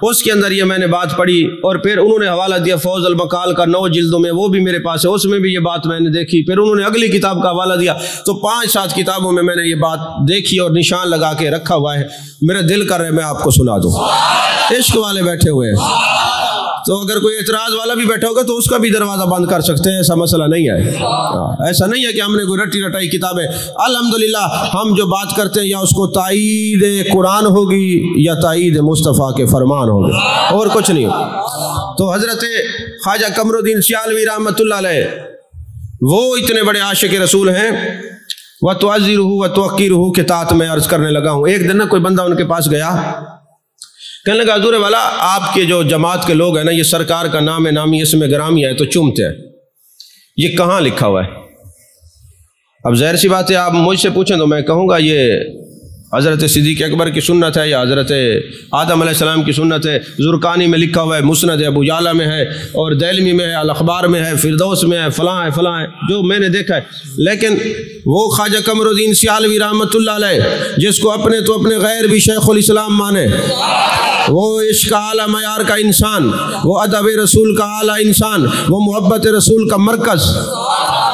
اس کے اندر یہ میں نے بات پڑھی، اور پھر انہوں نے حوالہ دیا فوز المقال کا 9 جلدوں میں، وہ بھی میرے پاس ہے، اس میں بھی یہ بات میں نے دیکھی۔ پھر انہوں نے اگلی کتاب کا حوالہ دیا، تو 5-7 کتابوں میں نے یہ بات دیکھی اور نشان لگا کے رکھا ہوا ہے۔ میرا دل کر رہا ہے میں آپ کو سنا دوں۔ عشق والے بیٹھے ہوئے ہیں، تو اگر کوئی اعتراض والا بھی بیٹھا ہوگا تو اس کا بھی دروازہ بند کر سکتے ہیں، ایسا مسئلہ نہیں ہے۔ ایسا نہیں ہے کہ ہم نے کوئی رٹی رٹائی کتابیں، الحمدللہ ہم جو بات کرتے ہیں یا اس کو تائید قرآن ہوگی یا تائید مصطفیٰ کے فرمان ہوگی، اور کچھ نہیں۔ تو حضرت خواجہ قمر الدین سیالوی رحمۃ اللہ علیہ وہ اتنے بڑے عاشق رسول ہیں، وَتُعَزِّرُهُ وَتُوَقِّرُهُ کے تحت میں عرض کرنے لگا ہوں۔ ایک دن نا کوئی بندہ ان کے پاس گیا، کہنے لگا حضور والا آپ کے جو جماعت کے لوگ ہیں نا، یہ سرکار کا نام نامی اس میں گرامی ہے تو چومتے ہیں، یہ کہاں لکھا ہوا ہے؟ اب ظاہر سی بات ہے آپ مجھ سے پوچھیں تو میں کہوں گا یہ حضرت صدیق اکبر کی سنت ہے یا حضرت آدم علیہ السلام کی سنت ہے۔ زرقانی میں لکھا ہوا ہے، مسند ابو یعلا میں ہے، اور دہلمی میں ہے، الاخبار میں ہے، فردوس میں ہے، فلاں ہے جو میں نے دیکھا ہے۔ لیکن وہ خواجہ قمر الدین سیالوی رحمۃ اللہ علیہ جس کو اپنے تو اپنے غیر بھی شیخ الاسلام مانے، وہ عشق اعلیٰ معیار کا انسان، وہ ادب رسول کا اعلیٰ انسان، وہ محبت رسول کا مرکز،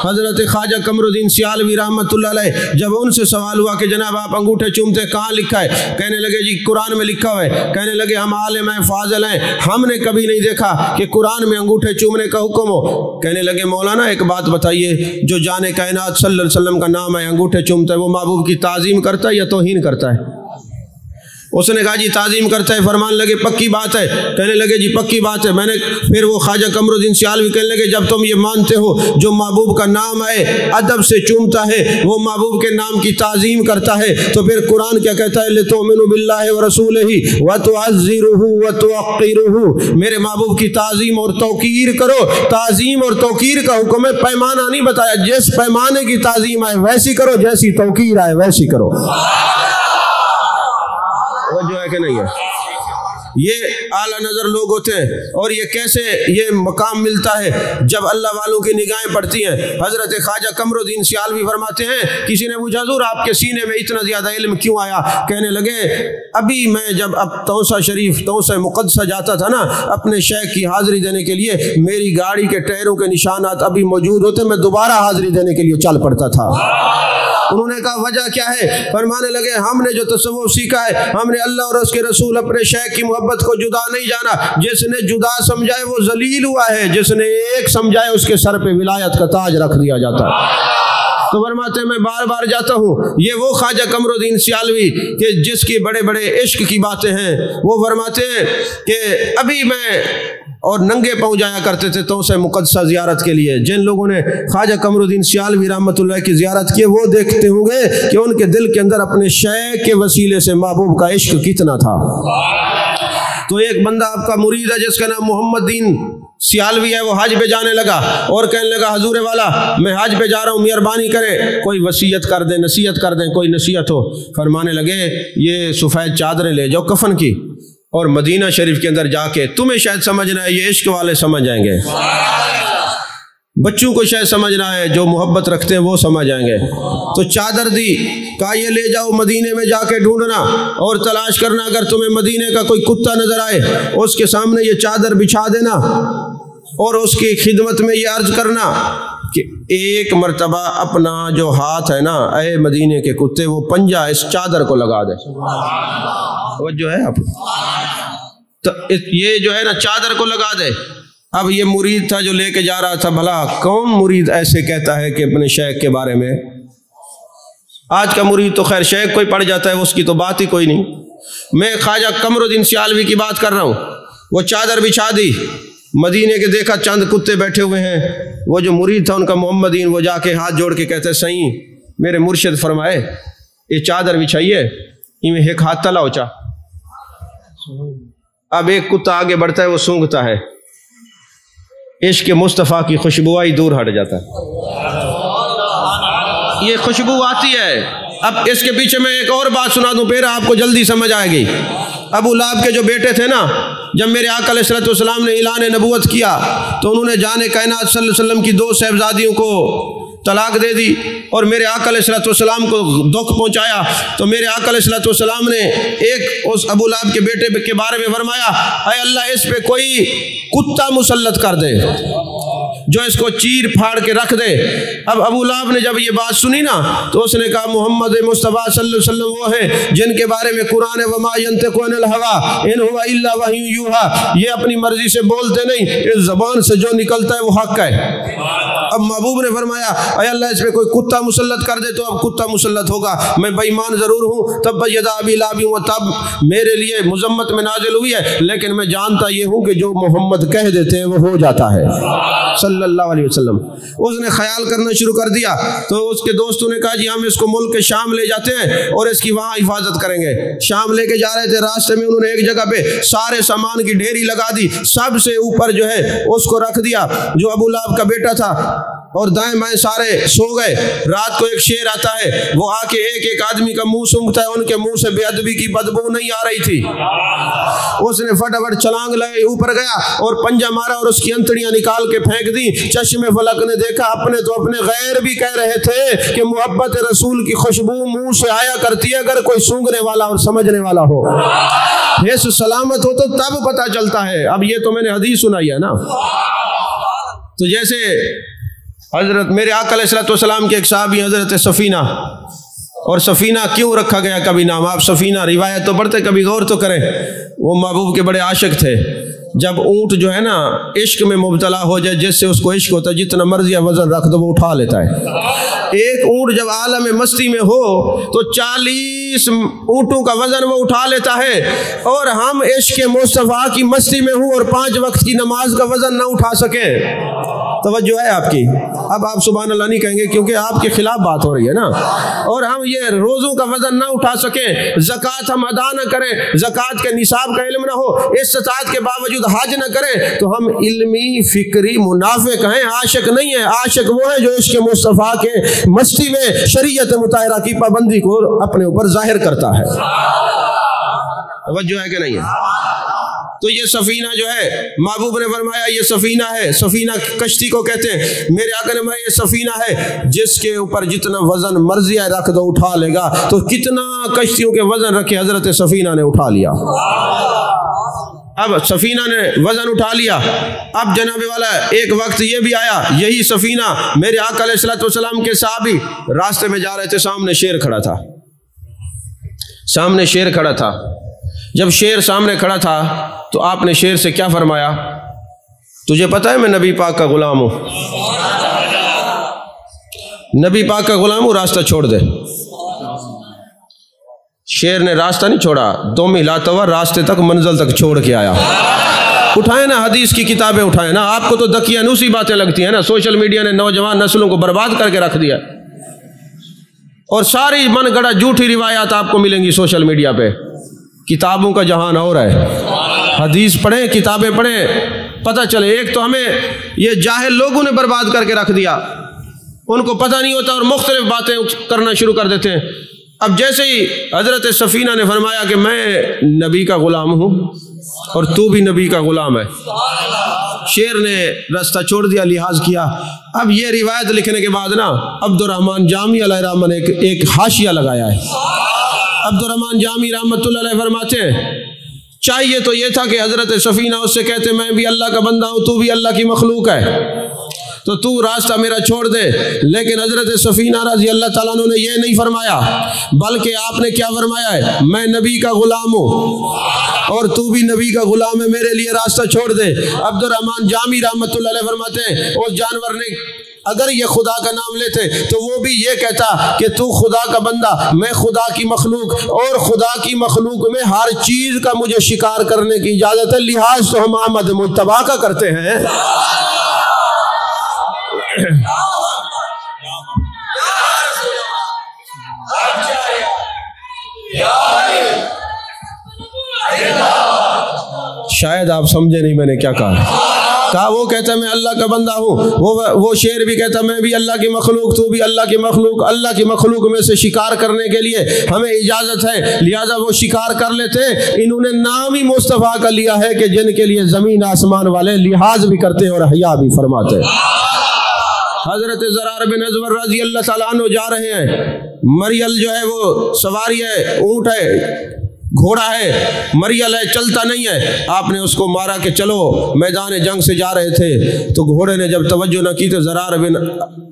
حضرت خواجہ قمر الدین سیالوی رحمۃ اللہ علیہ جب ان سے سوال ہوا کہ جناب آپ انگوٹھے چومتے کہاں لکھا ہے؟ کہنے لگے جی قرآن میں لکھا ہوا ہے۔ کہنے لگے ہم عالم ہیں، فاضل ہیں، ہم نے کبھی نہیں دیکھا کہ قرآن میں انگوٹھے چومنے کا حکم ہو۔ کہنے لگے مولانا ایک بات بتائیے، جو جان کائنات صلی اللہ علیہ وسلم کا نام ہے انگوٹھے چومتا ہے، وہ محبوب کی تعظیم کرتا ہے یا توہین کرتا ہے؟ اس نے کہا جی تعظیم کرتا ہے۔ فرمان لگے پکی بات ہے؟ کہنے لگے جی پکی بات ہے۔ پھر وہ خواجہ قمر الدین سیالوی کہنے لگے جب تم یہ مانتے ہو جو محبوب کا نام ہے ادب سے چومتا ہے، وہ محبوب کے نام کی تعظیم کرتا ہے، تو پھر قرآن کیا کہتا ہے؟ لِتُؤْمِنُوا بِاللَّهِ وَرَسُولِهِ وَتُعَزِّرُوهُ وَتُوَقِّرُوهُ، میرے محبوب کی تعظیم اور توقیر کرو۔ تعظیم اور توقیر کا حکم ہے، پیمانہ نہیں بتایا، جس پیمانے کی تعظیم آئے ویسی کرو، جیسی توقیر آئے ویسی کرو۔ وہ جو ہے کہ نہیں ہے، یہ اعلیٰ نظر لوگ ہوتے ہیں، اور یہ کیسے یہ مقام ملتا ہے جب اللہ والوں کی نگاہیں پڑتی ہیں۔ حضرت خواجہ قمر الدین سیالوی فرماتے ہیں کسی نے پوچھا حضور آپ کے سینے میں اتنا زیادہ علم کیوں آیا؟ کہنے لگے ابھی میں جب اب توسہ شریف توسہ مقدسہ جاتا تھا نا اپنے شیخ کی حاضری دینے کے لیے، میری گاڑی کے ٹائروں کے نشانات ابھی موجود ہوتے، میں دوبارہ حاضری دینے کے لیے چل پڑتا تھا۔ انہوں نے کہا وجہ کیا ہے؟ فرمانے لگے ہم نے جو تصوف سیکھا ہے، ہم نے اللہ اور اس کے رسول اپنے شیخ کی محبت کو جدا نہیں جانا۔ جس نے جدا سمجھائے وہ ذلیل ہوا ہے، جس نے ایک سمجھائے اس کے سر پہ ولایت کا تاج رکھ دیا جاتا ہے۔ تو فرماتے ہیں میں بار بار جاتا ہوں، یہ وہ خواجہ قمر الدین سیالوی کہ جس کی بڑے بڑے عشق کی باتیں ہیں، وہ فرماتے ہیں کہ ابھی میں اور ننگے پاؤں جایا کرتے تھے توسہ مقدسہ زیارت کے لیے۔ جن لوگوں نے خواجہ قمر الدین سیالوی رحمۃ اللہ کی زیارت کی وہ دیکھتے ہوں گے کہ ان کے دل کے اندر اپنے شیخ کے وسیلے سے محبوب کا عشق کتنا تھا۔ تو ایک بندہ آپ کا مرید ہے جس کا نام محمد دین سیالوی ہے، وہ حج پہ جانے لگا اور کہنے لگا حضور والا میں حج پہ جا رہا ہوں، مہربانی کریں کوئی وصیت کر دیں، نصیحت کر دیں، کوئی نصیحت ہو۔ فرمانے لگے یہ سفید چادریں لے جاؤ کفن کی، اور مدینہ شریف کے اندر جا کے تمہیں شاید سمجھنا ہے، یہ عشق والے سمجھ جائیں گے، بچوں کو شاید سمجھنا ہے، جو محبت رکھتے ہیں وہ سمجھ جائیں گے۔ تو چادر دی، کہا یہ لے جاؤ مدینے میں جا کے ڈھونڈنا اور تلاش کرنا، اگر تمہیں مدینے کا کوئی کتا نظر آئے اس کے سامنے یہ چادر بچھا دینا اور اس کی خدمت میں یہ عرض کرنا کہ ایک مرتبہ اپنا جو ہاتھ ہے نا اے مدینے کے کتے، وہ پنجہ اس چادر کو لگا دے۔ وہ جو ہے اب تو یہ جو ہے نا چادر کو لگا دے۔ اب یہ مرید تھا جو لے کے جا رہا تھا، بھلا کون مرید ایسے کہتا ہے کہ اپنے شیخ کے بارے میں؟ آج کا مرید تو خیر شیخ کوئی پڑ جاتا ہے، اس کی تو بات ہی کوئی نہیں۔ میں خواجہ قمر الدین سیالوی کی بات کر رہا ہوں۔ وہ چادر بچھا دی، مدینے کے دیکھا چند کتے بیٹھے ہوئے ہیں، وہ جو مرید تھا ان کا محمدین، وہ جا کے ہاتھ جوڑ کے کہتے سائیں میرے مرشد فرمائے یہ چادر بچھائیے، میں ایک ہاتھ تلا ہوچا۔ اب ایک کتا آگے بڑھتا ہے، وہ سونگتا ہے، عشق مصطفیٰ کی خوشبو آئی دور ہٹ جاتا ہے۔ یہ خوشبو آتی ہے۔ اب اس کے پیچھے میں ایک اور بات سنا دوں، پھر آپ کو جلدی سمجھ آئے گی۔ ابو لہب کے جو بیٹے تھے نا، جب میرے آقا علیہ الصلوۃ والسلام نے اعلان نبوت کیا تو انہوں نے جان کائنات صلی اللہ علیہ وسلم کی 2 صاحبزادیوں کو तलाक दे दी और मेरे आका अलैहिस्सलाम को दुख पहुंचाया, तो मेरे आका अलैहिस्सलाम ने एक उस अबू लहब के बेटे के बारे में फरमाया, ऐ अल्लाह इस पे कोई कुत्ता मुसल्लत कर दे जो इसको चीर फाड़ के रख दे। अब अबू लहब ने जब ये बात सुनी ना तो उसने कहा मोहम्मद मुस्तफ़ा सल्लल्लाहु अलैहि वसल्लम वो है जिनके बारे में कुरान वमा यंतिकु अनिल हवा इन हुवा इल्ला वह्युन यूहा, ये अपनी मर्जी से बोलते नहीं, इस ज़बान से जो निकलता है वो हक है। अब महबूब ने फरमाया ऐ अल्लाह इस पे कोई कुत्ता मुसल्लत कर दे, तो अब कुत्ता मुसल्लत होगा। मैं बेईमान ज़रूर हूँ, तब यदा अबी लहब व तब मेरे लिए मुज़म्मत में नाजिल हुई है, लेकिन मैं जानता ये हूँ कि जो मोहम्मद कह देते हैं वो हो जाता है सल्लल्लाहु अलैहि वसल्लम। उसने ख्याल करना शुरू कर दिया, तो उसके दोस्तों ने कहा जी हम इसको मुल्क के शाम ले जाते हैं और इसकी वहाँ हिफाजत करेंगे। शाम लेके जा रहे थे, रास्ते में उन्होंने एक जगह पे सारे सामान की ढेरी लगा दी, सबसे ऊपर जो है उसको रख दिया जो अबू लहब का बेटा था, और दाएं बाएं सारे सो गए। रात को एक शेर आता है, वो आके एक एक आदमी का मुंह सूंघता है, उनके मुंह से बेअदबी की बदबू नहीं आ रही थी। उसने फटाफट छलांग लगाई, ऊपर गया और पंजा मारा और उसकी अंतड़ियां निकाल के फेंक दी। चश्मे फलक ने देखा, अपने तो अपने गैर भी कह रहे थे कि मोहब्बत रसूल की खुशबू मुंह से आया करती है अगर कोई सूंघने वाला और समझने वाला हो। ये सलामत हो तो तब पता चलता है। अब ये तो मैंने हदीस सुनाई है ना। तो जैसे हजरत मेरे आका अलैहिस्सलाम के एक साहबी हजरत सफ़ीना, और सफ़ीना क्यों रखा गया कभी नाम, आप सफ़ीना रिवायत तो पढ़ते कभी गौर तो करें। वो महबूब के बड़े आशिक थे। जब ऊँट जो है ना इश्क में मुब्तला हो जाए, जिससे उसको इश्क होता है, जितना मर्जी वजन रख दो वो उठा लेता है। एक ऊँट जब आलम मस्ती में हो तो 40 ऊँटों का वजन वो उठा लेता है, और हम इश्क मुस्तफ़ा की मस्ती में हूँ और 5 वक्त की नमाज का वजन ना उठा सके। तवज्जो है आपकी। अब आप सुभान अल्लाह नहीं कहेंगे क्योंकि आपके खिलाफ बात हो रही है ना। और हम ये रोज़ों का वजन ना उठा सकें, ज़कात हम अदा न करें, ज़कात के निसाब का इल्म ना हो, इस्तात के बावजूद हज न करें, तो हम इल्मी फिक्री मुनाफिक हैं, आशिक नहीं है। आशिक वो है जो इश्क मुस्तफ़ा के मस्ती में शरीयत मुताहरा की पाबंदी को अपने ऊपर जाहिर करता है। तवज्जो है कि नहीं है? तो ये सफ़ीना जो है महबूब ने फरमाया ये सफ़ीना है, सफ़ीना कश्ती को कहते हैं। मेरे आका ने फरमाया ये सफ़ीना है जिसके ऊपर जितना वजन मर्जी है रख दो उठा लेगा। तो कितना कश्तियों के वजन रखे हजरत सफ़ीना ने उठा लिया। अब सफ़ीना ने वजन उठा लिया। अब जनाब वाला एक वक्त ये भी आया, यही सफ़ीना मेरे आका अलैहिस्सलाम के साहबी रास्ते में जा रहे थे, सामने शेर खड़ा था, सामने शेर खड़ा था। जब शेर सामने खड़ा था तो आपने शेर से क्या फरमाया, तुझे पता है मैं नबी पाक का गुलाम हूं, नबी पाक का गुलाम हूं, रास्ता छोड़ दे। शेर ने रास्ता नहीं छोड़ा, दुम हिलाता हुआ रास्ते तक मंजिल तक छोड़ के आया। उठाए ना हदीस की किताबें उठाए ना, आपको तो दकियानूसी बातें लगती हैं ना। सोशल मीडिया ने नौजवान नस्लों को बर्बाद करके रख दिया, और सारी मन गढ़ा झूठी रिवायात आपको मिलेंगी सोशल मीडिया पे। किताबों का जहान और है, हदीस पढ़ें, किताबें पढ़ें, पता चले। एक तो हमें ये जाहिल लोगों ने बर्बाद करके रख दिया, उनको पता नहीं होता और मुख्तलिफ बातें करना शुरू कर देते हैं। अब जैसे ही हजरत सफ़ीना ने फरमाया कि मैं नबी का ग़ुलाम हूँ और तू भी नबी का ग़ुलाम है, शेर ने रास्ता छोड़ दिया, लिहाज किया। अब ये रिवायत लिखने के बाद ना अब्दुर्रहमान जामी अलैहिर्रहमान ने एक हाशिया लगाया है। अब्दुर्रहमान जामी रहमतुल्लाह अलैह फरमाते हैं चाहिए तो ये था कि हजरत सफ़ीना उससे कहते मैं भी अल्लाह का बंदा हूँ, तू भी अल्लाह की मखलूक है, तो तू रास्ता मेरा छोड़ दे। लेकिन हजरत सफ़ीना रज़ी अल्लाह ताला अन्हु ने यह नहीं फरमाया, बल्कि आपने क्या फरमाया है, मैं नबी का ग़ुलाम हूँ और तू भी नबी का ग़ुलाम है, मेरे लिए रास्ता छोड़ दे। अब्दुर्रहमान जामी रहमतुल्लाह अलैह फरमाते हैं उस जानवर ने अगर ये खुदा का नाम लेते तो वो भी ये कहता कि तू खुदा का बंदा, मैं खुदा की मखलूक, और खुदा की मखलूक में हर चीज़ का मुझे शिकार करने की इजाज़त है, लिहाज तो हम अहमद मुज्तबा का करते हैं। शायद आप समझे नहीं मैंने क्या कहा। वो कहता मैं अल्लाह का बंदा हूँ, वो शेर भी कहता मैं भी अल्लाह की मखलूक, तू भी अल्लाह की मखलूक। अल्लाह की मखलूक में से शिकार करने के लिए हमें इजाज़त है, लिहाजा वो शिकार कर लेते। इन्होंने नाम ही मुस्तफ़ा का लिया है कि जिनके लिए ज़मीन आसमान वाले लिहाज भी करते और हया भी फरमाते। حضرت زرار بن ازور رضی اللہ تعالیٰ عنہ جا رہے ہیں، مریل جو ہے وہ سواری ہے، اونٹ ہے، گھوڑا ہے، مریل ہے، چلتا نہیں ہے، آپ نے اس کو مارا کہ چلو، میدان جنگ سے جا رہے تھے تو گھوڑے نے جب توجہ نہ کی تو زرار بن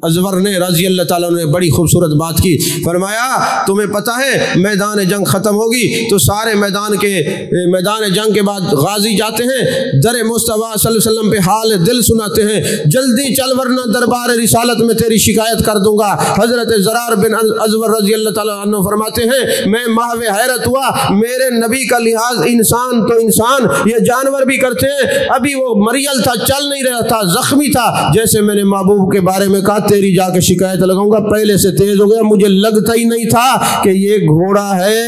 ازور نے رضی اللہ تعالیٰ نے بڑی خوبصورت بات کی، فرمایا تمہیں پتہ ہے میدان جنگ ختم ہوگی تو سارے میدان جنگ کے بعد غازی جاتے ہیں، در مصطفیٰ صلی اللہ علیہ وسلم پہ حال دل سناتے ہیں، جلدی چل ورنہ دربار رسالت میں تیری شکایت کر دوں گا۔ حضرت زرار بن ازور رضی اللہ تعالیٰ عنہ فرماتے ہیں میں محو حیرت ہوا، میرے نبی کا لحاظ انسان تو انسان، یہ جانور بھی کرتے ہیں، ابھی وہ مریل تھا، چل نہیں رہا تھا، زخمی تھا، جیسے میں نے محبوب کے بارے میں کہا تیری جا کے شکایت لگاؤں گا، پہلے سے تیز ہو گیا، مجھے لگتا ہی نہیں تھا کہ یہ گھوڑا ہے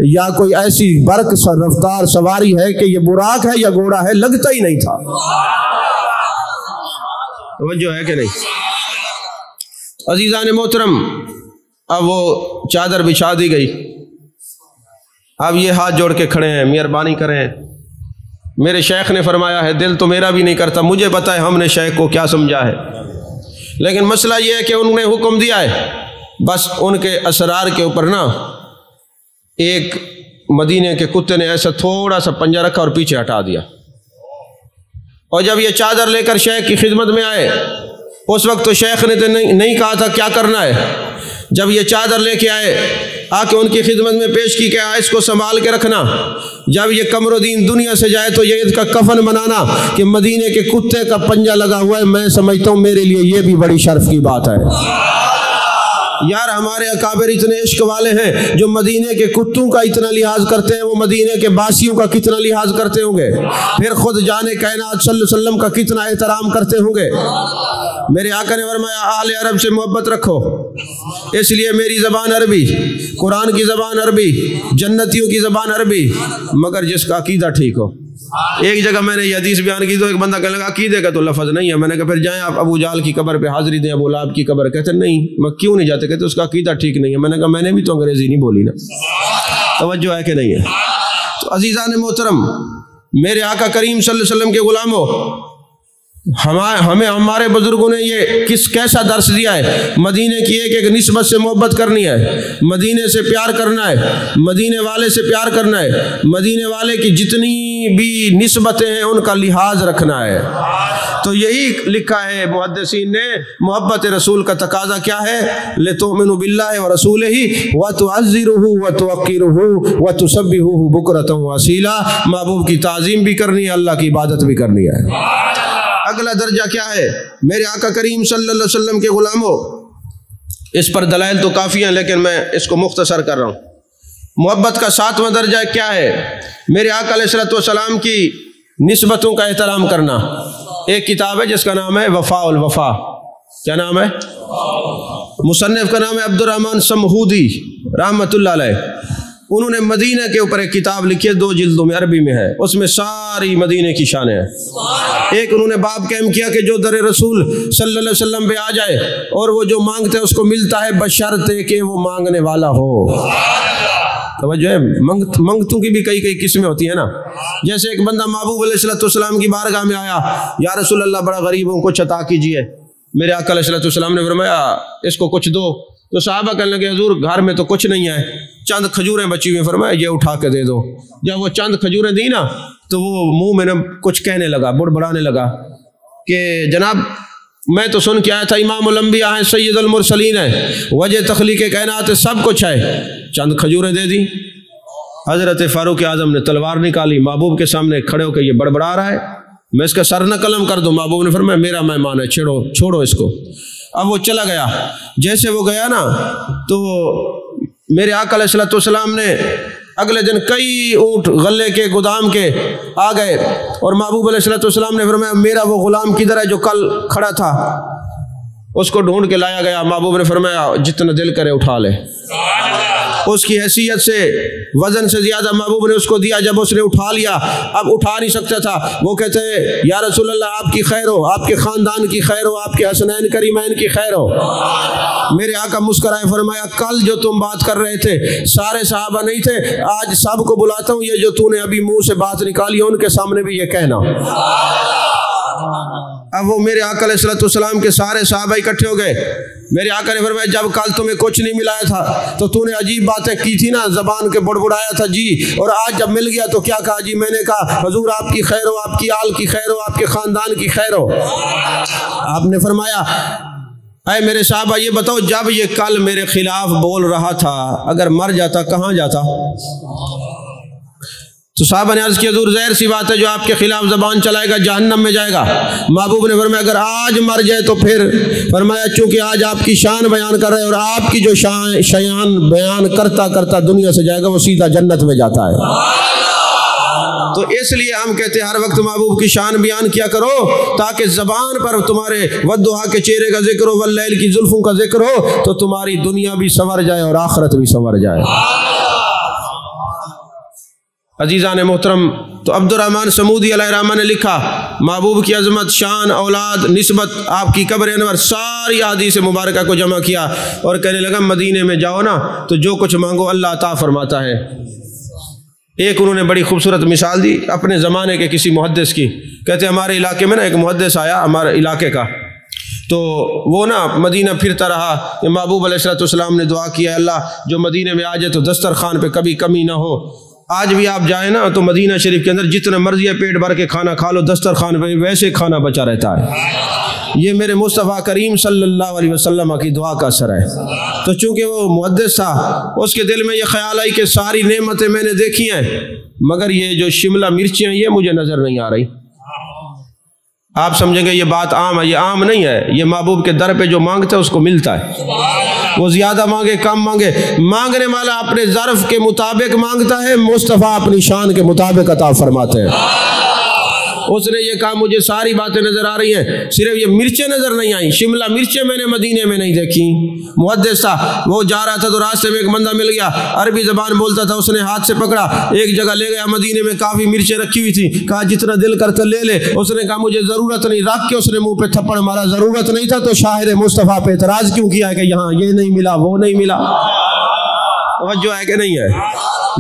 یا کوئی ایسی برق رفتار سواری ہے کہ یہ براق ہے یا گھوڑا ہے، لگتا ہی نہیں تھا۔ توجہ ہے کہ نہیں؟ عزیزان محترم، اب وہ چادر بچھا دی گئی، اب یہ ہاتھ جوڑ کے کھڑے ہیں، مہربانی کریں، میرے شیخ نے فرمایا ہے، دل تو میرا بھی نہیں کرتا، مجھے پتہ ہے ہم نے شیخ کو کیا سمجھا ہے، لیکن مسئلہ یہ ہے کہ انہوں نے حکم دیا ہے، بس ان کے اسرار کے اوپر نا ایک مدینے کے کتے نے ایسا تھوڑا سا پنجہ رکھا اور پیچھے ہٹا دیا، اور جب یہ چادر لے کر شیخ کی خدمت میں آئے، اس وقت تو شیخ نے تو نہیں کہا تھا کیا کرنا ہے، جب یہ چادر لے کے آئے آ کے ان کی خدمت میں پیش کی کہ اس کو سنبھال کے رکھنا، جب یہ قمر الدین دنیا سے جائے تو یہ اس کا کفن بنانا کہ مدینے کے کتے کا پنجہ لگا ہوا ہے، میں سمجھتا ہوں میرے لیے یہ بھی بڑی شرف کی بات ہے۔ یار ہمارے اکابر اتنے عشق والے ہیں جو مدینے کے کتوں کا اتنا لحاظ کرتے ہیں، وہ مدینے کے باسیوں کا کتنا لحاظ کرتے ہوں گے، پھر خود جانے کائنات صلی اللہ علیہ وسلم کا کتنا احترام کرتے ہوں گے۔ میرے آقا نے فرمایا اہل عرب سے محبت رکھو، اس لیے میری زبان عربی، قرآن کی زبان عربی، جنتیوں کی زبان عربی، مگر جس کا عقیدہ ٹھیک ہو۔ ایک جگہ میں نے یہ حدیث بیان کی تو ایک بندہ کہنے لگا عقیدے کا تو لفظ نہیں ہے، میں نے کہا پھر جائیں آپ ابو جہل کی قبر پہ حاضری دیں، ابو لہب کی قبر، کہتے نہیں میں کیوں نہیں جاتے، کہتے اس کا عقیدہ ٹھیک نہیں ہے، میں نے کہا میں نے بھی تو انگریزی نہیں بولی نا، توجہ ہے کہ نہیں ہے؟ تو عزیزان محترم، میرے آقا کریم صلی اللہ علیہ وسلم کے غلاموں، ہمیں ہمارے بزرگوں نے یہ کیسا درس دیا ہے، مدینے کی ایک ایک نسبت سے محبت کرنی ہے، مدینے سے پیار کرنا ہے، مدینے والے سے پیار کرنا ہے، مدینے والے کی جتنی بھی نسبتیں ہیں ان کا لحاظ رکھنا ہے۔ تو یہی لکھا ہے محدثین نے، محبت رسول کا تقاضا کیا ہے، لِتُؤْمِنُوا بِاللَّهِ وَرَسُولِهِ وَتُعَزِّرُوهُ وَتُوَقِّرُوهُ وَتُسَبِّحُوهُ بُكْرَةً وَأَصِيلًا، محبوب کی تعظیم بھی کرنی ہے، اللہ کی عبادت بھی کرنی ہے۔ اگلا درجہ کیا ہے میرے آقا کریم صلی اللہ علیہ وسلم کے غلاموں، اس پر دلائل تو کافی ہیں لیکن میں اس کو مختصر کر رہا ہوں۔ محبت کا 7واں درجہ کیا ہے، میرے آقا علیہ السلام کی نسبتوں کا احترام کرنا۔ ایک کتاب ہے جس کا نام ہے وفاء الوفا، کیا نام ہے؟ مصنف کا نام ہے عبد الرحمن سمہودی رحمۃ اللہ علیہ، انہوں نے مدینہ کے اوپر ایک کتاب لکھی ہے، 2 جلدوں میں، عربی میں ہے، اس میں ساری مدینہ کی شانیں ہیں۔ ایک انہوں نے باب قائم کیا کہ جو در رسول صلی اللہ علیہ وسلم پہ آ جائے اور وہ جو مانگتے ہیں اس کو ملتا ہے بشرطے کہ وہ مانگنے والا ہو۔ توجہ ہے، منگتوں کی بھی کئی قسمیں ہوتی ہیں نا، جیسے ایک بندہ محبوب علیہ السلام کی بارگاہ میں آیا، یا رسول اللہ بڑا غریب ہوں کچھ عطا کیجئے، میرے آقا علیہ السلام نے فرمایا اس کو کچھ دو، تو صحابہ کہنے لگے حضور گھر میں تو کچھ نہیں ہے، چند کھجوریں بچی ہوئی، فرمایا یہ اٹھا کے دے دو۔ جب وہ چند کھجوریں دی نا تو وہ منہ میں کچھ کہنے لگا، بڑبڑانے لگا کہ جناب میں تو سن کے آیا تھا امام الانبیاء ہیں، سید المرسلین ہیں، وجہ تخلیق کائنات ہے، سب کچھ ہے، چند کھجوریں دے دی۔ حضرت فاروق اعظم نے تلوار نکالی، محبوب کے سامنے کھڑے ہو کے یہ بڑبڑا رہا ہے، میں اس کا سر نہ قلم کر دوں۔ محبوب نے فرمایا میرا مہمان ہے، چھوڑو اس کو۔ اب وہ چلا گیا، جیسے وہ گیا نا تو میرے آقا علیہ السلام نے اگلے دن کئی اونٹ غلے کے گودام کے آ گئے، اور محبوب علیہ السلام نے فرمایا میرا وہ غلام کدھر ہے جو کل کھڑا تھا؟ اس کو ڈھونڈ کے لایا گیا، محبوب نے فرمایا جتنا دل کرے اٹھا لے۔ اس کی حیثیت سے وزن سے زیادہ محبوب نے اس کو دیا، جب اس نے اٹھا لیا اب اٹھا نہیں سکتا تھا، وہ کہتے ہیں یا رسول اللہ آپ کی خیر ہو، آپ کے خاندان کی خیر ہو، آپ کے حسنین کریمین کی خیر ہو۔ میرے آقا مسکرائے، فرمایا کل جو تم بات کر رہے تھے سارے صحابہ نہیں تھے، آج سب کو بلاتا ہوں، یہ جو تو نے ابھی منہ سے بات نکالی ان کے سامنے بھی یہ کہنا۔ اب وہ میرے آقا علیہ السلام کے سارے صحابہ اکٹھے ہو گئے. میرے آقا نے فرمایا جب کل تمہیں کچھ نہیں ملایا تھا تو تو نے عجیب باتیں کی تھی نا, زبان کے بڑبڑایا تھا جی, اور آج جب مل گیا تو کیا کہا جی؟ میں نے کہا حضور آپ کی خیر ہو, آپ کی آل کی خیر ہو, آپ کے خاندان کی خیر ہو. آپ نے فرمایا اے میرے صحابہ یہ بتاؤ جب یہ کل میرے خلاف بول رہا تھا اگر مر جاتا کہاں جاتا؟ تو صحابہ نے عرض کیا حضور ظاہر سی بات ہے جو آپ کے خلاف زبان چلائے گا جہنم میں جائے گا. محبوب نے فرمایا اگر آج مر جائے تو پھر؟ فرمایا چونکہ آج آپ کی شان بیان کر رہے ہیں اور آپ کی جو شان بیان کرتا کرتا دنیا سے جائے گا وہ سیدھا جنت میں جاتا ہے. تو اس لیے ہم کہتے ہیں ہر وقت محبوب کی شان بیان کیا کرو تاکہ زبان پر تمہارے والضحیٰ کے چہرے کا ذکر ہو, واللیل کی زلفوں کا ذکر ہو, تو تمہاری دنیا بھی سنور جائے اور آخرت بھی سنور جائے. عزیزان محترم, تو عبد الرحمن سمودی علیہ الرحمہ نے لکھا محبوب کی عظمت, شان, اولاد, نسبت, آپ کی قبر انور, ساری احادیث مبارکہ کو جمع کیا اور کہنے لگا مدینے میں جاؤ نا تو جو کچھ مانگو اللہ عطا فرماتا ہے. ایک انہوں نے بڑی خوبصورت مثال دی اپنے زمانے کے کسی محدث کی. کہتے ہمارے علاقے میں نا ایک محدث آیا ہمارے علاقے کا, تو وہ نا مدینہ پھرتا رہا. محبوب علیہ السلام نے دعا کیا اللہ جو مدینے میں آ جائے تو دسترخوان پہ کبھی کمی نہ ہو. آج بھی آپ جائیں نا تو مدینہ شریف کے اندر جتنا مرضی ہے پیٹ بھر کے کھانا کھا لو, دسترخوان پہ ویسے کھانا بچا رہتا ہے. یہ میرے مصطفیٰ کریم صلی اللہ علیہ وسلم کی دعا کا اثر ہے. تو چونکہ وہ محدث تھا اس کے دل میں یہ خیال آئی کہ ساری نعمتیں میں نے دیکھی ہیں مگر یہ جو شملہ مرچیں ہیں یہ مجھے نظر نہیں آ رہی. آپ سمجھیں گے یہ بات عام ہے, یہ عام نہیں ہے. یہ محبوب کے در پہ جو مانگتا ہے اس کو ملتا ہے. وہ زیادہ مانگے کم مانگے, مانگنے والا اپنے ظرف کے مطابق مانگتا ہے, مصطفیٰ اپنی شان کے مطابق عطا فرماتے ہیں. اس نے یہ کہا مجھے ساری باتیں نظر آ رہی ہیں صرف یہ مرچیں نظر نہیں آئیں, شملہ مرچیں میں نے مدینے میں نہیں دیکھی. محدث تھا, وہ جا رہا تھا تو راستے میں ایک بندہ مل گیا, عربی زبان بولتا تھا. اس نے ہاتھ سے پکڑا, ایک جگہ لے گیا, مدینے میں کافی مرچیں رکھی ہوئی تھی. کہا جتنا دل کرتا لے لے. اس نے کہا مجھے ضرورت نہیں. رکھ کے اس نے منہ پہ تھپڑ مارا, ضرورت نہیں تھا تو شاعر مصطفیٰ پہ اعتراض کیوں کیا ہے کہ یہاں یہ نہیں ملا وہ نہیں ملا؟ توجہ ہے کہ نہیں ہے؟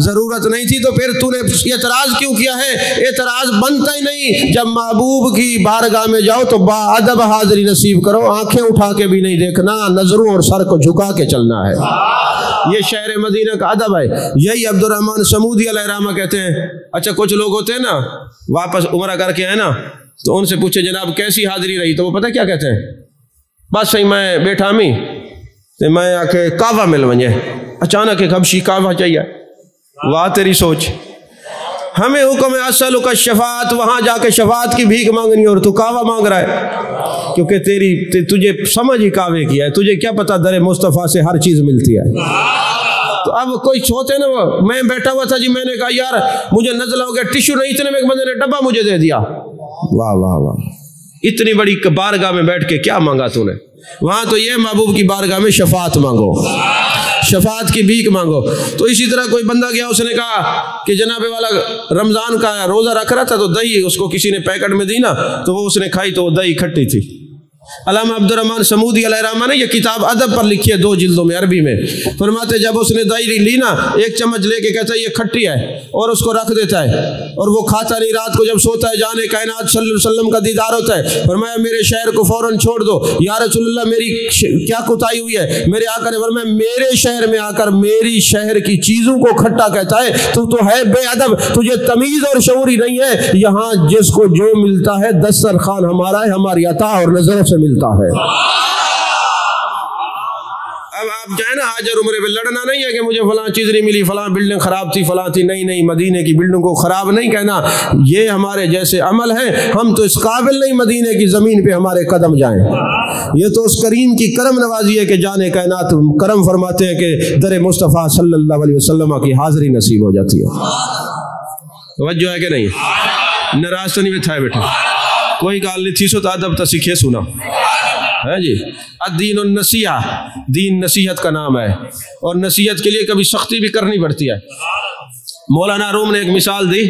ضرورت نہیں تھی تو پھر تو نے اعتراض کیوں کیا ہے؟ اعتراض بنتا ہی نہیں. جب محبوب کی بارگاہ میں جاؤ تو با ادب حاضری نصیب کرو, آنکھیں اٹھا کے بھی نہیں دیکھنا, نظروں اور سر کو جھکا کے چلنا ہے. یہ شہر مدینہ کا ادب ہے. یہی عبد الرحمن سمودی علیہ الرحمہ کہتے ہیں. اچھا کچھ لوگ ہوتے ہیں نا واپس عمرہ کر کے آئے نا تو ان سے پوچھے جناب کیسی حاضری رہی, تو وہ پتہ کیا کہتے ہیں؟ بس صحیح میں بیٹھا می تو میں آ کے کعبہ مل ونجے, اچانک ایک حبشی کعبہ چاہیے. واہ تیری سوچ, ہمیں حکم ہے اسألک الشفاعت, وہاں جا کے شفاعت کی بھیک مانگنی اور تو کعبہ مانگ رہا ہے کیونکہ تجھے سمجھ ہی کعبے کی ہے, تجھے کیا پتا در مصطفیٰ سے ہر چیز ملتی ہے. تو اب کوئی ہوتے نا, وہ میں بیٹھا ہوا تھا جی, میں نے کہا یار مجھے نزلہ ہو گیا, ٹیشو نہیں, اتنے میں ایک بندے نے ڈبہ مجھے دے دیا. واہ واہ واہ, اتنی بڑی بارگاہ میں بیٹھ کے کیا مانگا تو نے؟ وہاں تو یہ محبوب کی بارگاہ میں شفاعت مانگو, شفاعت کی بھیک مانگو. تو اسی طرح کوئی بندہ گیا, اس نے کہا کہ جناب والا رمضان کا روزہ رکھ رہا تھا تو دہی اس کو کسی نے پیکٹ میں دی نا, تو وہ اس نے کھائی تو وہ دہی کھٹی تھی. علامہ عبد الرحمن سمودی علیہ الرحمہ نے یہ کتاب ادب پر لکھی ہے 2 جلدوں میں عربی میں. فرماتے جب اس نے دہی لی نا, ایک چمچ لے کے کہتا ہے یہ کھٹی ہے اور اس کو رکھ دیتا ہے, اور وہ کھاتا نہیں. رات کو جب سوتا ہے جانے کائنات صلی اللہ علیہ وسلم کا دیدار ہوتا ہے. فرمایا میرے شہر کو فوراً چھوڑ دو. یا رسول اللہ میری کیا کوتاہی ہوئی ہے؟ میرے آقا نے فرمایا میرے شہر میں آ کر میری شہر کی چیزوں کو کھٹا کہتا ہے, تو ہے بے ادب, تجھے تمیز اور شعور ہی نہیں ہے. یہاں جس کو جو ملتا ہے دسترخوان ہمارا ہے, ہماری عطا اور نظروں سے ملتا ہے. اب آپ جائیں نا حاجر عمرے پہ, لڑنا نہیں ہے کہ مجھے فلاں چیز نہیں ملی, فلاں بلڈنگ خراب تھی, فلاں تھی. نہیں نہیں, مدینے کی بلڈنگ کو خراب نہیں کہنا. یہ ہمارے جیسے عمل ہے, ہم تو اس قابل نہیں مدینے کی زمین پہ ہمارے قدم جائیں. یہ تو اس کریم کی کرم نوازی ہے کہ جانے کائنات کرم فرماتے ہیں کہ در مصطفیٰ صلی اللہ علیہ وسلم کی حاضری نصیب ہو جاتی ہے. توجہ ہے کہ نہیں؟ ناراض تو نہیں بیٹھا ہے بیٹھا, کوئی گال نہیں تھی سو تو ادب تو سیکھے سنا ہے جی. الدین النصیحہ, دین نصیحت کا نام ہے, اور نصیحت کے لیے کبھی سختی بھی کرنی پڑتی ہے. مولانا روم نے ایک مثال دی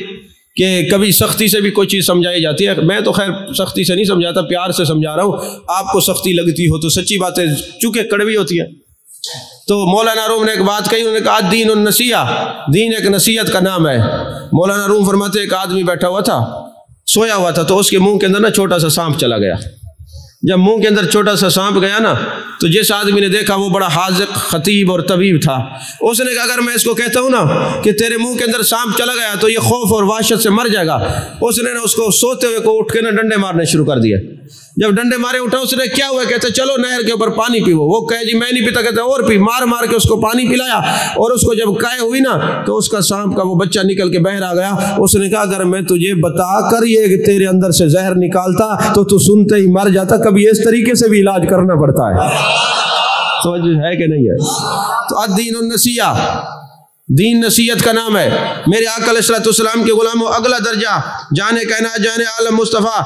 کہ کبھی سختی سے بھی کوئی چیز سمجھائی جاتی ہے. میں تو خیر سختی سے نہیں سمجھاتا, پیار سے سمجھا رہا ہوں. آپ کو سختی لگتی ہو تو سچی باتیں چونکہ کڑوی ہوتی ہیں. تو مولانا روم نے ایک بات کہی, انہوں نے کہا دین النصیحہ, دین ایک نصیحت کا نام ہے. مولانا روم فرماتے ایک آدمی بیٹھا ہوا تھا, सोया हुआ था, तो उसके मुंह के अंदर ना छोटा सा सांप चला गया। जब मुंह के अंदर छोटा सा सांप गया ना, तो जिस आदमी ने देखा वो बड़ा हाज़िक़, खतीब और तबीब था। उसने कहा अगर मैं इसको कहता हूँ ना कि तेरे मुंह के अंदर सांप चला गया तो ये खौफ और वहशत से मर जाएगा। उसने ना उसको सोते हुए को उठ के ना डंडे मारने शुरू कर दिए। जब डंडे मारे उठा, उसने क्या हुआ, कहते चलो नहर के ऊपर पानी पीवो। वो कहे जी मैं नहीं पीता, कहते और पी। मार मार के उसको पानी पिलाया, और उसको जब काय हुई ना तो उसका सांप का वो बच्चा निकल के बाहर आ गया। उसने कहा अगर मैं तुझे बता कर ये तेरे अंदर से जहर निकालता तो तू सुनते ही मर जाता। कभी इस तरीके से भी इलाज करना पड़ता है, समझ है कि नहीं है? तो अद्दीन नसीहा, दीन नसीहत का नाम है। मेरे आका अलैहिस्सलाम के गुलामों, अगला दर्जा जाने कायनात, जाने आलम मुस्तफ़ा,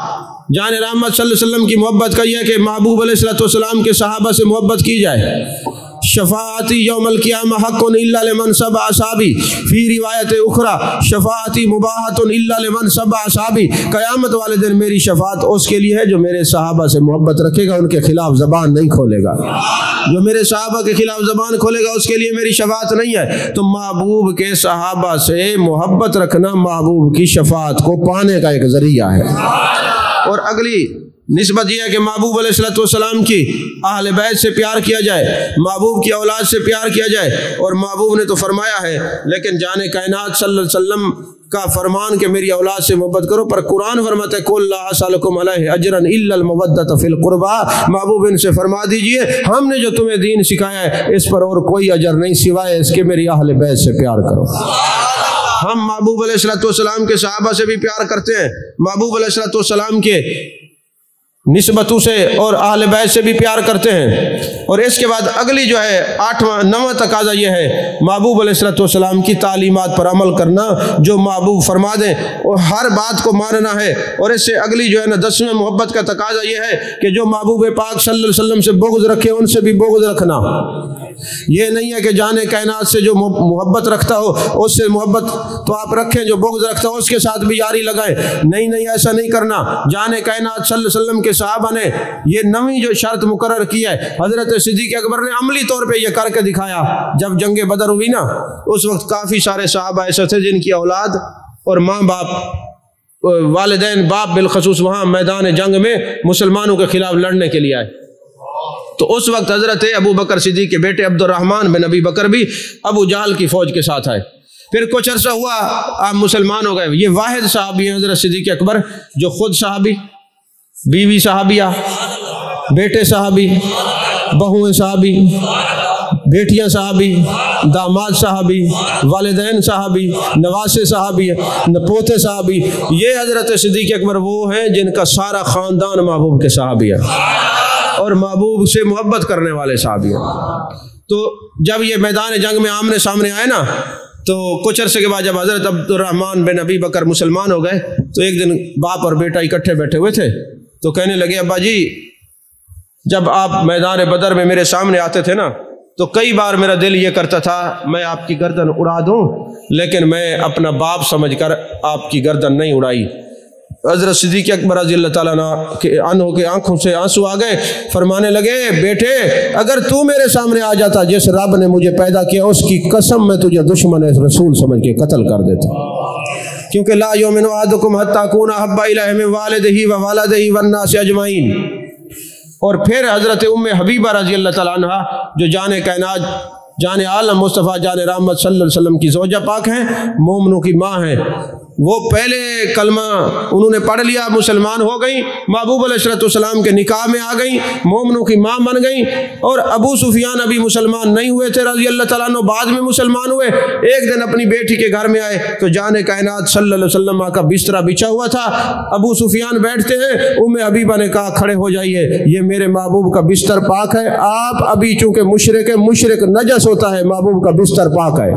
जाने रहमत सल्लल्लाहु अलैहि वसल्लम की मोहब्बत का यह है कि महबूब अलैहिस्सलाम के सहाबा से मोहब्बत की जाए। शफाअती यौमल क़ियामह हक़्क़ुन इल्ला लिमन सबअ असहाबी, फी रिवायत उखरा शफाअती मुबाहतुन इल्ला लिमन सबअ असहाबी। क़यामत वाले दिन मेरी शफाअत उसके लिए है जो मेरे सहाबा से मोहब्बत रखेगा, उनके खिलाफ ज़बान नहीं खोलेगा। जो मेरे सहाबा के खिलाफ ज़बान खोलेगा उसके लिए मेरी शफाअत नहीं है। तो महबूब के सहाबा से मोहब्बत रखना महबूब की शफाअत को पाने का एक ज़रिया है। और अगली निस्बत यह है कि महबूब अलैहिस्सलाम की अहले बैत से प्यार किया जाए, महबूब की औलाद से प्यार किया जाए। और महबूब ने तो फरमाया है, लेकिन जाने कायनात सल्लल्लाहु अलैहि वसल्लम का फरमान कि मेरी औलाद से मोहब्बत करो, पर कुरान फरमाता है कुल ला असअलुकुम अलैहि अजरन इल्लल मवद्दत फिल कुर्बा। महबूब इनसे फरमा दीजिए हमने जो तुम्हें दीन सिखाया है इस पर और कोई अजर नहीं सिवाय इसके मेरी अहले बैत से प्यार करो। हम महबूब अलैहिस्सलाम के सहाबा से भी प्यार करते हैं, महबूब अलैहिस्सलाम के निस्बतों से और अहले बैत से भी प्यार करते हैं। और इसके बाद अगली जो है 8वां 9वां तकाज़ा यह है महबूब अलैहिस्सलाम की तालीमात पर अमल करना, जो महबूब फरमा दें और हर बात को मानना है। और इससे अगली जो है ना 10वां मोहब्बत का तकाज़ा यह है कि जो महबूब पाक सल्लल्लाहु अलैहि वसल्लम से बुग़्ज़ रखे उनसे भी बुग़्ज़ रखना। ये नहीं है कि जाने कायनात से जो मोहब्बत रखता हो उससे मोहब्बत तो आप रखें, जो बुग़्ज़ रखता हो उसके साथ भी यारी लगाएं। नहीं नहीं, ऐसा नहीं करना। जाने कायनात सल्लल्लाहु अलैहि वसल्लम के सहाबा ने ये 9वीं जो शर्त मुकर्रर की है, हज़रत सिद्दीक़ अकबर ने अमली तौर पे ये करके दिखाया। जब जंग बदर हुई ना, उस वक्त काफ़ी सारे सहाबा ऐसे थे जिनकी औलाद और माँ बाप वालिदैन बाप बिलखसूस वहाँ मैदान जंग में मुसलमानों के खिलाफ लड़ने के लिए आए। तो उस वक्त हज़रत अबू बकर सिद्दीक़ के बेटे अब्दुर्रहमान बिन अबी बकर भी अबू जहल की फ़ौज के साथ आए। फिर कुछ अर्सा हुआ आप मुसलमान हो गए। ये वाहिद साहबी हैं हज़रत सिद्दीक़ अकबर जो खुद साहबी, बीवी साहबिया, बेटे साहबी, बहुएं साहबी, बेटियां साहबी, दामाद साहबी, वालिदैन साहबी, नवासे साहबी, पोते साहबी। ये हज़रत सिद्दीक़ अकबर वो हैं जिनका सारा ख़ानदान महबूब के साहबी है और महबूब से मोहब्बत करने वाले साहबी हैं। तो जब ये मैदान जंग में आमने सामने आए ना, तो कुछ अरसे के बाद जब हज़रत अब्दुर्रहमान बिन अबी बकर मुसलमान हो गए, तो एक दिन बाप और बेटा इकट्ठे बैठे हुए थे, तो कहने लगे अब्बा जी जब आप मैदान बदर में मेरे सामने आते थे ना, तो कई बार मेरा दिल ये करता था मैं आपकी गर्दन उड़ा दूं, लेकिन मैं अपना बाप समझकर आपकी गर्दन नहीं उड़ाई। हज़रत सिद्दीक़ अकबर रज़ियल्लाहु ताला अन्हु के आंखों से आंसू आ गए। फरमाने लगे बेटे अगर तू मेरे सामने आ जाता, जिस रब ने मुझे पैदा किया उसकी कसम मैं तुझे दुश्मन रसूल समझ के कत्ल कर देता, क्योंकि ला युमिनु अहदुकुम हत्ता अकूना अहब्बा इलैहि मिन वालिदिही व वलदिही वन्नासि अजमईन। और फिर हज़रत उम्मे हबीबा रज़ियल्लाहु ताला अन्हा जो जाने कायनात, जाने आलम मुस्तफ़ा, जाने रहमत सल्लल्लाहु अलैहि वसल्लम की ज़ौजा पाक हैं, मोमिनों की माँ हैं, वो पहले कलमा उन्होंने पढ़ लिया, मुसलमान हो गई, महबूब अलैहिस्सलाम के निकाह में आ गई, मोमिनों की माँ बन गई। और अबू सुफियान अभी मुसलमान नहीं हुए थे रज़ियल्लाहु ताला अन्हु, बाद में मुसलमान हुए। एक दिन अपनी बेटी के घर में आए तो जाने कायनात सल्लल्लाहु अलैहि वसल्लम का बिस्तरा बिछा हुआ था। अबू सुफियान बैठते हैं, उम्मे हबीबा ने कहा खड़े हो जाइए, ये मेरे महबूब का बिस्तर पाक है। आप अभी चूँकि मुशरिक नजस होता है, महबूब का बिस्तर पाक है।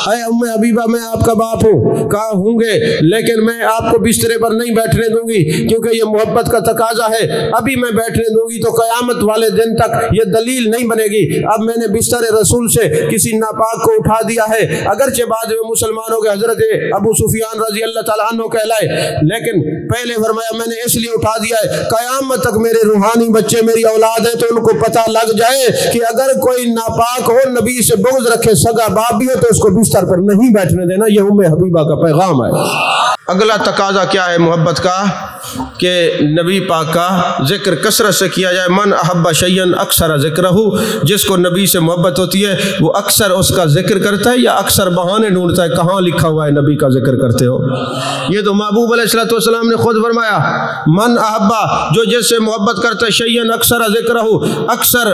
अरे उम्मे हबीबा मैं आपका बाप हूँ, कहा होंगे, लेकिन मैं आपको बिस्तरे पर नहीं बैठने दूंगी क्योंकि ये मोहब्बत का तकाजा है। अभी मैं बैठने दूंगी तो क़यामत वाले दिन तक ये दलील नहीं बनेगी। अब मैंने बिस्तर रसूल से किसी नापाक को उठा दिया है, अगरचे बाद में मुसलमान हो गए, हजरत अबू सुफियान रज़ियल्लाहु ताला अन्हु कहलाए, लेकिन पहले फरमाया मैंने इसलिए उठा दिया है क़यामत तक मेरे रूहानी बच्चे मेरी औलाद है तो उनको पता लग जाए कि अगर कोई नापाक हो, नबी से बुग़्ज़ रखे, सगा बाप भी हो, तो उसको बिस्तर पर नहीं बैठने देना। ये उम्मे हबीबा का पैगाम है। اگلا تقاضا کیا ہے محبت کا کہ نبی پاک کا ذکر کثرت سے کیا جائے. من احب شیئن اکثر ذکرہ، جس کو نبی سے محبت ہوتی ہے وہ اکثر اس کا ذکر کرتا ہے یا اکثر بہانے ڈھونڈتا ہے کہاں لکھا ہوا ہے نبی کا ذکر کرتے ہو. یہ تو محبوب علیہ الصلوۃ والسلام نے خود فرمایا من احبا، جو جس سے محبت کرتا ہے شیئن اکثر ذکرہ، اکثر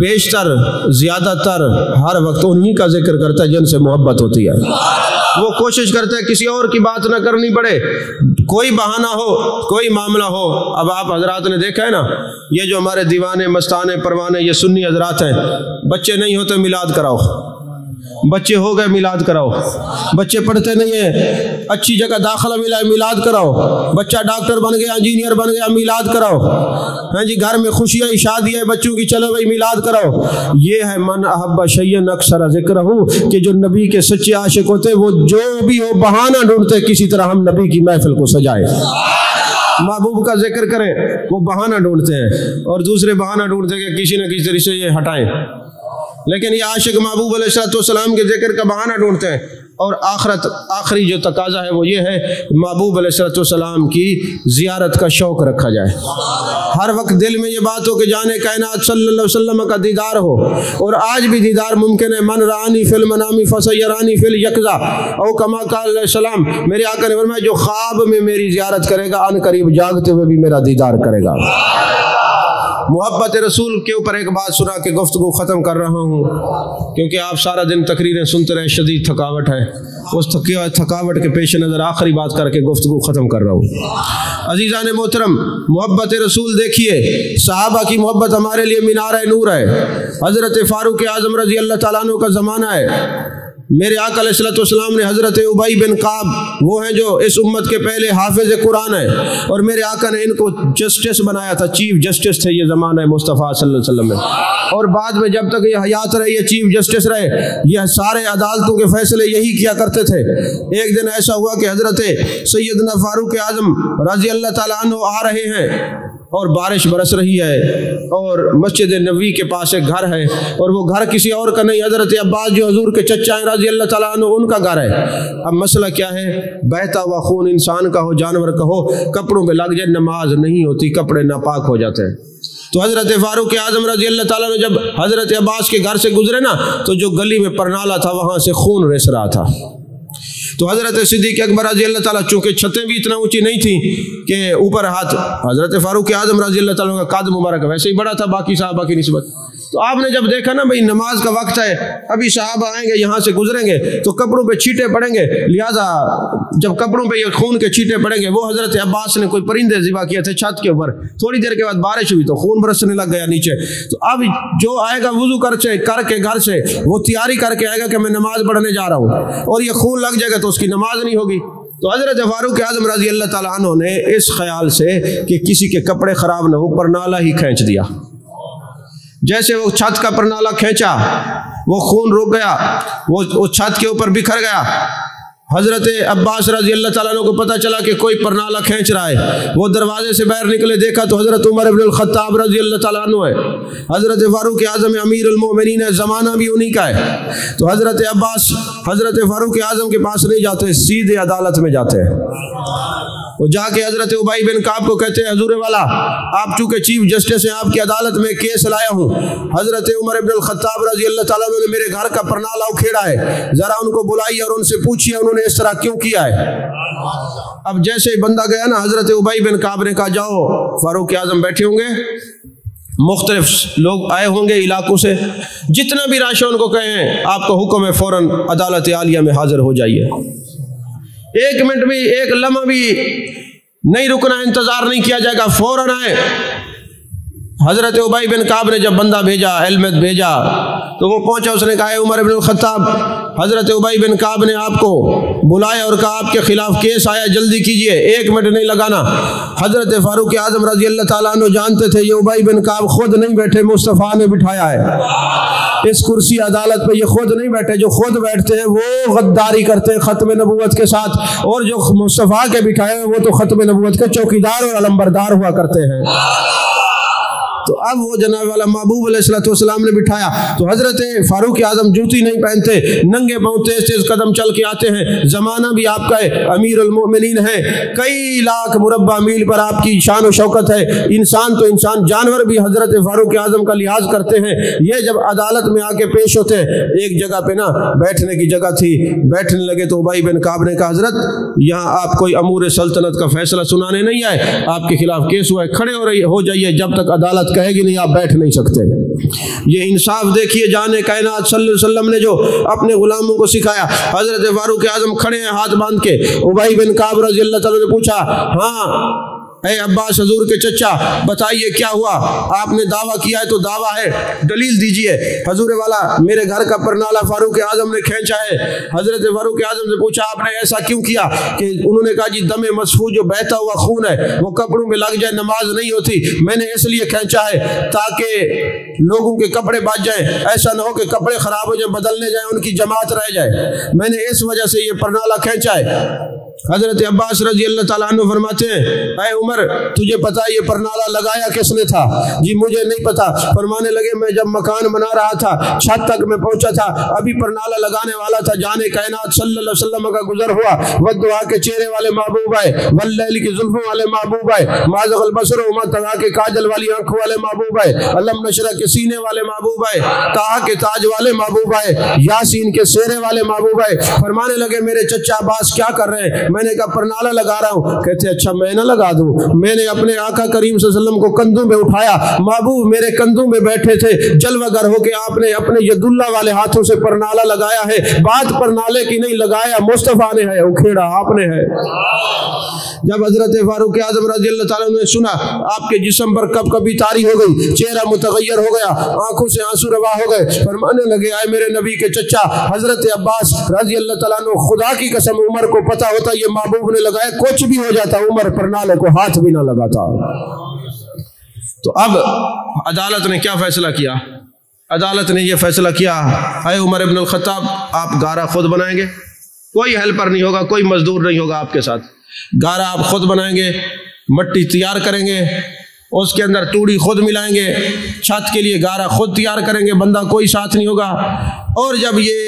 بیشتر زیادہ تر ہر وقت انہی کا ذکر کرتا ہے جن سے محبت ہوتی ہے. وہ کوشش کرتا ہے کسی اور کی بات نہ کرنی پڑے، کوئی بہانہ ہو کوئی معاملہ ہو. اب آپ حضرات نے دیکھا ہے نا، یہ جو ہمارے دیوانے مستانے پروانے یہ سنی حضرات ہیں، بچے نہیں ہوتے میلاد کراؤ، بچے ہو گئے میلاد کراؤ، بچے پڑھتے نہیں ہیں اچھی جگہ داخلہ ملا ہے میلاد کراؤ، بچہ ڈاکٹر بن گیا انجینئر بن گیا میلاد کراؤ، ہاں جی گھر میں خوشیاں شادی ہے بچوں کی، چلو بھائی میلاد کراؤ. یہ ہے من احب شیئن اکثر ذکرہ، کہ جو نبی کے سچے عاشق ہوتے وہ جو بھی ہو بہانہ ڈھونڈتے کسی طرح ہم نبی کی محفل کو سجائے، محبوب کا ذکر کریں. وہ بہانہ ڈھونڈتے ہیں اور دوسرے بہانہ ڈھونڈتے ہیں کہ کسی نہ کسی طریقے سے یہ ہٹائیں، لیکن یہ عاشق محبوب علیہ السلام کے ذکر کا بہانہ ڈھونڈتے ہیں. اور آخری جو تقاضا ہے وہ یہ ہے محبوب علیہ السلام کی زیارت کا شوق رکھا جائے. ہر وقت دل میں یہ بات ہو کہ جانے کائنات صلی اللہ علیہ وسلم کا دیدار ہو، اور آج بھی دیدار ممکن ہے. من رانی فی المنام فسیرانی فی الیقظہ، او کما قال علیہ السلام، میرے آقا نے فرمایا جو خواب میں میری زیارت کرے گا ان قریب جاگتے ہوئے بھی میرا دیدار کرے گا. محبت رسول کے اوپر ایک بات سنا کے گفتگو ختم کر رہا ہوں، کیونکہ آپ سارا دن تقریریں سنتے رہے، شدید تھکاوٹ ہے. اس تھکاوٹ کے پیش نظر آخری بات کر کے گفتگو ختم کر رہا ہوں. عزیزان محترم، محبت رسول دیکھیے، صحابہ کی محبت ہمارے لیے مینار نور ہے. حضرت فاروق اعظم رضی اللہ تعالیٰ عنہ کا زمانہ ہے. میرے آقا علیہ الصلوۃ والسلام نے حضرت ابی بن کعب، وہ ہیں جو اس امت کے پہلے حافظ قرآن ہیں، اور میرے آقا نے ان کو جسٹس بنایا تھا، چیف جسٹس تھے یہ زمانہ مصطفیٰ صلی اللہ علیہ وسلم میں. اور بعد میں جب تک یہ حیات رہے یہ چیف جسٹس رہے، یہ سارے عدالتوں کے فیصلے یہی کیا کرتے تھے. ایک دن ایسا ہوا کہ حضرت سیدنا فاروق اعظم رضی اللہ تعالیٰ عنہ آ رہے ہیں اور بارش برس رہی ہے، اور مسجد نبوی کے پاس ایک گھر ہے، اور وہ گھر کسی اور کا نہیں، حضرت عباس جو حضور کے چچا ہیں رضی اللہ تعالیٰ عنہ ان کا گھر ہے. اب مسئلہ کیا ہے؟ بہتا ہوا خون انسان کا ہو جانور کا ہو کپڑوں پہ لگ جائے نماز نہیں ہوتی، کپڑے ناپاک ہو جاتے ہیں. تو حضرت فاروق اعظم رضی اللہ تعالیٰ عنہ جب حضرت عباس کے گھر سے گزرے نا، تو جو گلی میں پرنالا تھا وہاں سے خون رس رہا تھا. تو حضرت صدیق اکبر رضی اللہ تعالیٰ، چونکہ چھتیں بھی اتنا اونچی نہیں تھیں کہ اوپر ہاتھ، حضرت فاروق اعظم رضی اللہ تعالیٰ کا قد مبارک ویسے ہی بڑا تھا باقی صحابہ کی نسبت. تو آپ نے جب دیکھا نا بھئی نماز کا وقت ہے، ابھی صحابہ آئیں گے یہاں سے گزریں گے تو کپڑوں پہ چھینٹے پڑیں گے، لہٰذا جب کپڑوں پہ یہ خون کے چھینٹے پڑیں گے، وہ حضرت عباس نے کوئی پرندے ذبح کیے تھے چھت کے اوپر، تھوڑی دیر کے بعد بارش ہوئی تو خون برسنے لگ گیا نیچے. تو اب جو آئے گا وضو کر کے گھر سے وہ تیاری کر کے آئے گا کہ میں نماز پڑھنے جا رہا ہوں، اور یہ خون لگ جائے گا تو اس کی نماز نہیں ہوگی. تو حضرت فاروق اعظم رضی اللہ تعالیٰ عنہ نے اس خیال سے کہ کسی کے کپڑے خراب نہ ہو پرنالہ ہی کھینچ دیا. جیسے وہ چھت کا پرنالہ کھینچا وہ خون رک گیا، وہ چھت کے اوپر بکھر گیا. حضرت عباس رضی اللہ تعالیٰ عنہ کو پتہ چلا کہ کوئی پرنالہ کھینچ رہا ہے، وہ دروازے سے باہر نکلے، دیکھا تو حضرت عمر بن الخطاب رضی اللہ تعالیٰ عنہ ہے. حضرت فاروق اعظم امیر المومنین ہے، زمانہ بھی انہی کا ہے. تو حضرت عباس حضرت فاروق اعظم کے پاس نہیں جاتے، سیدھے عدالت میں جاتے ہیں. وہ جا کے حضرت ابی بن کعب کو کہتے ہیں حضور والا، آپ چونکہ چیف جسٹس ہیں آپ کی عدالت میں کیس لایا ہوں، حضرت عمر بن الخطاب رضی اللہ تعالیٰ عنہ نے میرے گھر کا پرنالہ اکھیڑا ہے، ذرا ان کو بلائیے اور ان سے پوچھیے انہوں نے اس طرح کیوں کیا ہے. اب جیسے ہی بندہ گیا نا، حضرت ابی بن کعب نے کہا جاؤ، فاروق اعظم بیٹھے ہوں گے، مختلف لوگ آئے ہوں گے علاقوں سے، جتنا بھی راشن ان کو کہیں آپ کو حکم ہے فوراً عدالت عالیہ میں حاضر ہو جائیے. ایک منٹ بھی ایک لمحہ بھی نہیں رکنا، انتظار نہیں کیا جائے گا، فوراً آئے. حضرت ابی بن کعب نے جب بندہ بھیجا، علمت بھیجا، تو وہ پہنچا، اس نے کہا عمر بن الخطاب، حضرت ابی بن کعب نے آپ کو بلایا اور کہا آپ کے خلاف کیس آیا، جلدی کیجئے، ایک منٹ نہیں لگانا. حضرت فاروق اعظم رضی اللہ تعالیٰ عنہ جانتے تھے یہ ابی بن کعب خود نہیں بیٹھے، مصطفیٰ نے بٹھایا ہے اس کرسی عدالت پہ. یہ خود نہیں بیٹھے، جو خود بیٹھتے ہیں وہ غداری کرتے ہیں ختم نبوت کے ساتھ، اور جو مصطفیٰ کے بٹھائے ہیں وہ تو ختم نبوت کے چوکیدار اور علمبردار ہوا کرتے ہیں. تو तो अब वो जनाब वाला महबूब अलैहिस्सलाम ने बिठाया तो हज़रत फारूक आज़म जूती नहीं पहनते, नंगे पाँव तेज तेज कदम चल के आते हैं। ज़माना भी आपका है, अमीरुल मोमिनीन है, कई लाख मुरब्बा मील पर आपकी शान और शौकत है। इंसान तो इंसान, जानवर भी हज़रत फारूक आज़म का लिहाज करते हैं। ये जब अदालत में आके पेश होते हैं, एक जगह पे ना बैठने की जगह थी, बैठने लगे तो उबई बिन काब ने कहा हज़रत यहाँ आप कोई अमूर सल्तनत का फैसला सुनाने नहीं आए, आपके खिलाफ केस हुआ है, खड़े हो जाइए, जब तक अदालत कहेगी नहीं आप बैठ नहीं सकते। ये इंसाफ देखिए जाने कायनात सल्लल्लाहु अलैहि वसल्लम ने जो अपने गुलामों को सिखाया। हज़रत फारूक आज़म खड़े हैं हाथ बांध के। उबई बिन काब रज़ी अल्लाह तआला ने पूछा, हाँ ऐ अब्बास हजूर के चचा बताइए क्या हुआ, आपने दावा किया है तो दावा है, दलील दीजिए। हजूर वाला मेरे घर का परनाला फारूक आज़म ने खींचा है। हजरत फारूक आज़म से पूछा आपने ऐसा क्यों किया? कि उन्होंने कहा जी दमे मसफू जो बहता हुआ खून है वो कपड़ों में लग जाए, नमाज नहीं होती, मैंने इसलिए खींचा है ताकि लोगों के कपड़े बच जाए, ऐसा ना हो कि कपड़े खराब हो जाए, बदलने जाए, उनकी जमात रह जाए, मैंने इस वजह से ये परनाला खींचा है। हजरत अब्बास रजी अल्लाह ताला अन्हु फरमाते हैं, ऐ उमर तुझे पता है ये परनाला लगाया किसने था? जी मुझे नहीं पता। फरमाने लगे मैं जब मकान बना रहा था, छत तक मैं पहुंचा था, अभी परनाला लगाने वाला था, जाने कायनात सल्लल्लाहु अलैहि वसल्लम का गुजर हुआ। वद्दुहा के चेहरे वाले महबूब आए, वल्लैल की जुल्फों वाले महबूब आए, माज़गल बसर उमा तगा के काजल वाली आंखों वाले महबूब आए, अलम नशरा के सीने वाले महबूब आए, ताहा के ताज वाले महबूब आए, यासीन के सेरे वाले महबूब आए। फरमाने लगे मेरे चचा अब्बास क्या कर रहे हैं? मैंने कहा परनाला लगा रहा हूँ। कहते अच्छा मैं ना लगा दूं? मैंने अपने आका करीम सल्लल्लाहु अलैहि वसल्लम को कंधों में उठाया, महबूब मेरे कंधों में बैठे थे, जलवागर होके आपने अपने यदुल्ला वाले हाथों से परनाला लगाया है। बात परनाले की नहीं, लगाया मुस्तफा ने है, उखेड़ा आपने है। जब हजरत फारूक आज़म रज़ी अल्लाह ताला ने सुना आपके जिस्म पर कब कभी तारी हो गई, चेहरा मुतगय्यर हो गया, आंखों से आंसू रवा हो गए, फरमाने लगे आए मेरे नबी के चचा हजरत अब्बास रज़ी अल्लाह ताला ने, खुदा की कसम उमर को पता होता ये महबूब ने लगाया कुछ भी हो जाता, उमर परनाले को हाथ भी ना लगाता। तो अब अदालत ने क्या फैसला किया? अदालत ने यह फैसला किया, ऐ उमर इब्न अल-खत्ताब आप गारा खुद बनाएंगे, कोई हेल्पर नहीं होगा, कोई मजदूर नहीं होगा आपके साथ, गारा आप खुद बनाएंगे, मट्टी तैयार करेंगे, उसके अंदर तूड़ी खुद मिलाएंगे, छत के लिए गारा खुद तैयार करेंगे, बंदा कोई साथ नहीं होगा। और जब ये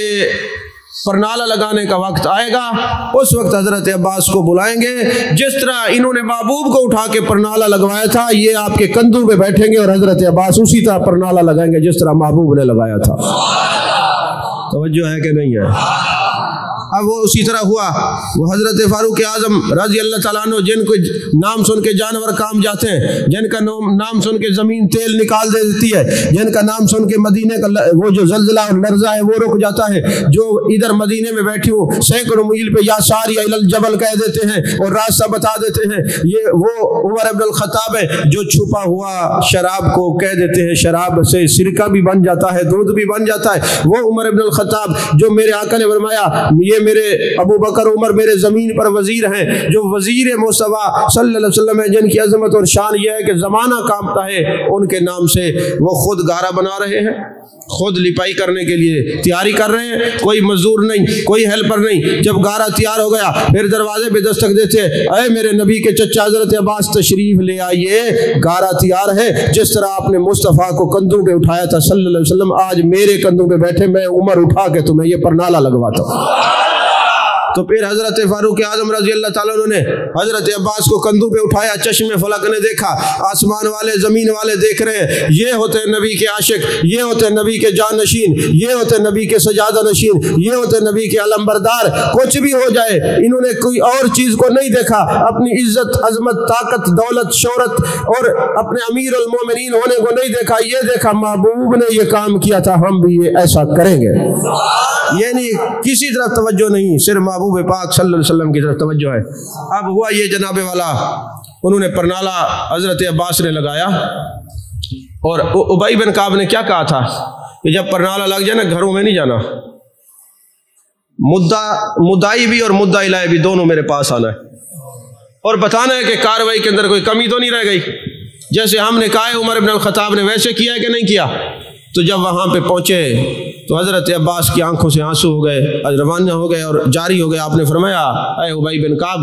परनाला लगाने का वक्त आएगा उस वक्त हजरत अब्बास को बुलाएंगे, जिस तरह इन्होंने महबूब को उठा के परनाला लगवाया था ये आपके कंधों पे बैठेंगे और हजरत अब्बास उसी तरह परनाला लगाएंगे जिस तरह महबूब ने लगाया था। तवज्जो है कि नहीं है? अब वो उसी तरह हुआ। वो हज़रत फारूक आज़म रज़ी अल्लाह ताला अन्हु जिनको नाम सुन के जानवर काम जाते हैं, जिनका नाम सुन के ज़मीन तेल निकाल दे देती है, जिनका नाम सुन के मदीने का वो जो ज़ल्ज़ला और लर्ज़ा है वो रुक जाता है, जो इधर मदीने में बैठी हूँ सैकड़ों मील पे या सारी इलल जबल कह देते हैं और रास्ता बता देते हैं, ये वो उमर इब्न अल-खत्ताब है जो छुपा हुआ शराब को कह देते हैं, शराब से सिरका भी बन जाता है, दूध भी बन जाता है, वो उमर इब्न अल-खत्ताब जो मेरे आका ने फरमाया ये मेरे अबू बकर उमर मेरे ज़मीन पर वजीर हैं, जो वजीर मुस्तफा सल्लल्लाहु अलैहि वसल्लम है, जिनकी अजमत और शान यह है कि ज़माना कांपता है उनके नाम से, वो खुद गारा बना रहे हैं, खुद लिपाई करने के लिए तैयारी कर रहे हैं, कोई मजदूर नहीं, कोई हेल्पर नहीं। जब गारा तैयार हो गया फिर दरवाजे पे दस्तक देते हैं, अरे मेरे नबी के चचा हज़रत अब्बास तशरीफ ले आइए, गारा तैयार है, जिस तरह आपने मुस्तफ़ा को कंधों पे उठाया था सल्लल्लाहु अलैहि वसल्लम, आज मेरे कंधों पे बैठे, मैं उमर उठा के तुम्हें ये परनाला लगवाता हूँ। तो फिर हजरत फारूक आज़म रज़ी अल्लाह ताला ने हजरत अब्बास को कंधों पे उठाया, चश्मे फलक ने देखा, आसमान वाले ज़मीन वाले देख रहे हैं, ये होते हैं नबी के आशिक, ये होते हैं नबी के जान नशीन, ये होते हैं नबी के सजादा नशीन, ये होते हैं नबी के अलंबरदार। कुछ भी हो जाए इन्होंने कोई और चीज़ को नहीं देखा, अपनी इज्जत अजमत ताकत दौलत शोहरत और अपने अमीर उल मोमिनीन होने को नहीं देखा, ये देखा महबूब ने ये काम किया था, हम भी ये ऐसा करेंगे। ये नहीं किसी तरफ तवज्जो नहीं, सिर्फ महबूब पाक सल्लल्लाहु अलैहि वसल्लम की तरफ तवज्जो है। अब हुआ ये जनाबे वाला, उन्होंने परनाला हजरत अब्बास ने लगाया और उबई बिन काब ने क्या कहा था कि जब परनाला लग जाए ना घरों में नहीं जाना, मुद्दाई भी और मुद्दा इलाही भी दोनों मेरे पास आना है और बताना है कि कार्रवाई के अंदर कोई कमी तो नहीं रह गई, जैसे हमने कहा है उमर इब्न अल-खत्ताब ने वैसे किया है कि नहीं किया। तो जब वहाँ पे पहुँचे तो हज़रत अब्बास की आंखों से आंसू हो गए, रवाना हो गए और जारी हो गए। आपने फरमाया ऐ उबई बिन काब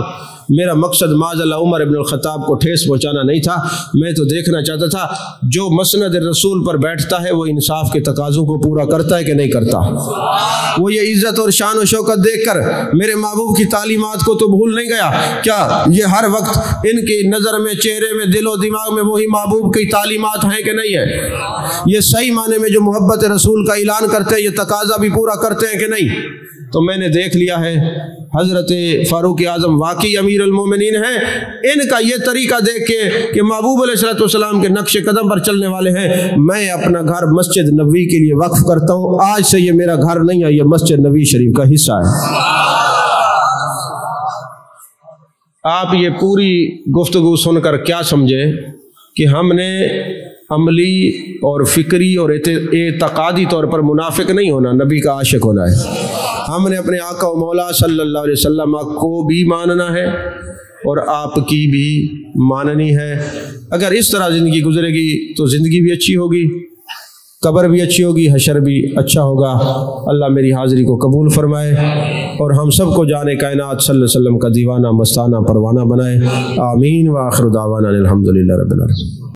میرا مقصد معاذ عمر ابن الخطاب کو ٹھیس پہنچانا نہیں تھا، میں تو دیکھنا چاہتا تھا جو مسند رسول پر بیٹھتا ہے وہ انصاف کے تقاضوں کو پورا کرتا ہے کہ نہیں کرتا۔ وہ یہ عزت اور شان و شوکت دیکھ کر میرے محبوب کی تعلیمات کو تو بھول نہیں گیا کیا؟ یہ ہر وقت ان کی نظر میں، چہرے میں، دل و دماغ میں وہی محبوب کی تعلیمات ہیں کہ نہیں ہے؟ یہ صحیح معنی میں جو محبت رسول کا اعلان کرتے ہیں یہ تقاضا بھی پورا کرتے ہیں کہ نہیں؟ تو میں نے دیکھ لیا ہے حضرت فاروق اعظم واقعی امیر المومنین ہیں، ان کا یہ طریقہ دیکھ کے کہ محبوب علیہ السلام کے نقش قدم پر چلنے والے ہیں، میں اپنا گھر مسجد نبوی کے لیے وقف کرتا ہوں، آج سے یہ میرا گھر نہیں ہے، یہ مسجد نبوی شریف کا حصہ ہے۔ آپ یہ پوری گفتگو سن کر کیا سمجھے کہ ہم نے عملی اور فکری اور اعتقادی طور پر منافق نہیں ہونا، نبی کا عاشق ہونا ہے۔ ہم نے اپنے آقا و مولا صلی اللہ علیہ وسلم کو بھی ماننا ہے اور آپ کی بھی ماننی ہے۔ اگر اس طرح زندگی گزرے گی تو زندگی بھی اچھی ہوگی، قبر بھی اچھی ہوگی، حشر بھی اچھا ہوگا۔ اللہ میری حاضری کو قبول فرمائے اور ہم سب کو جان کائنات صلی اللہ علیہ وسلم کا دیوانہ مستانہ پروانہ بنائے۔ آمین۔ وآخر دعوانا الحمدللہ رب العالمین۔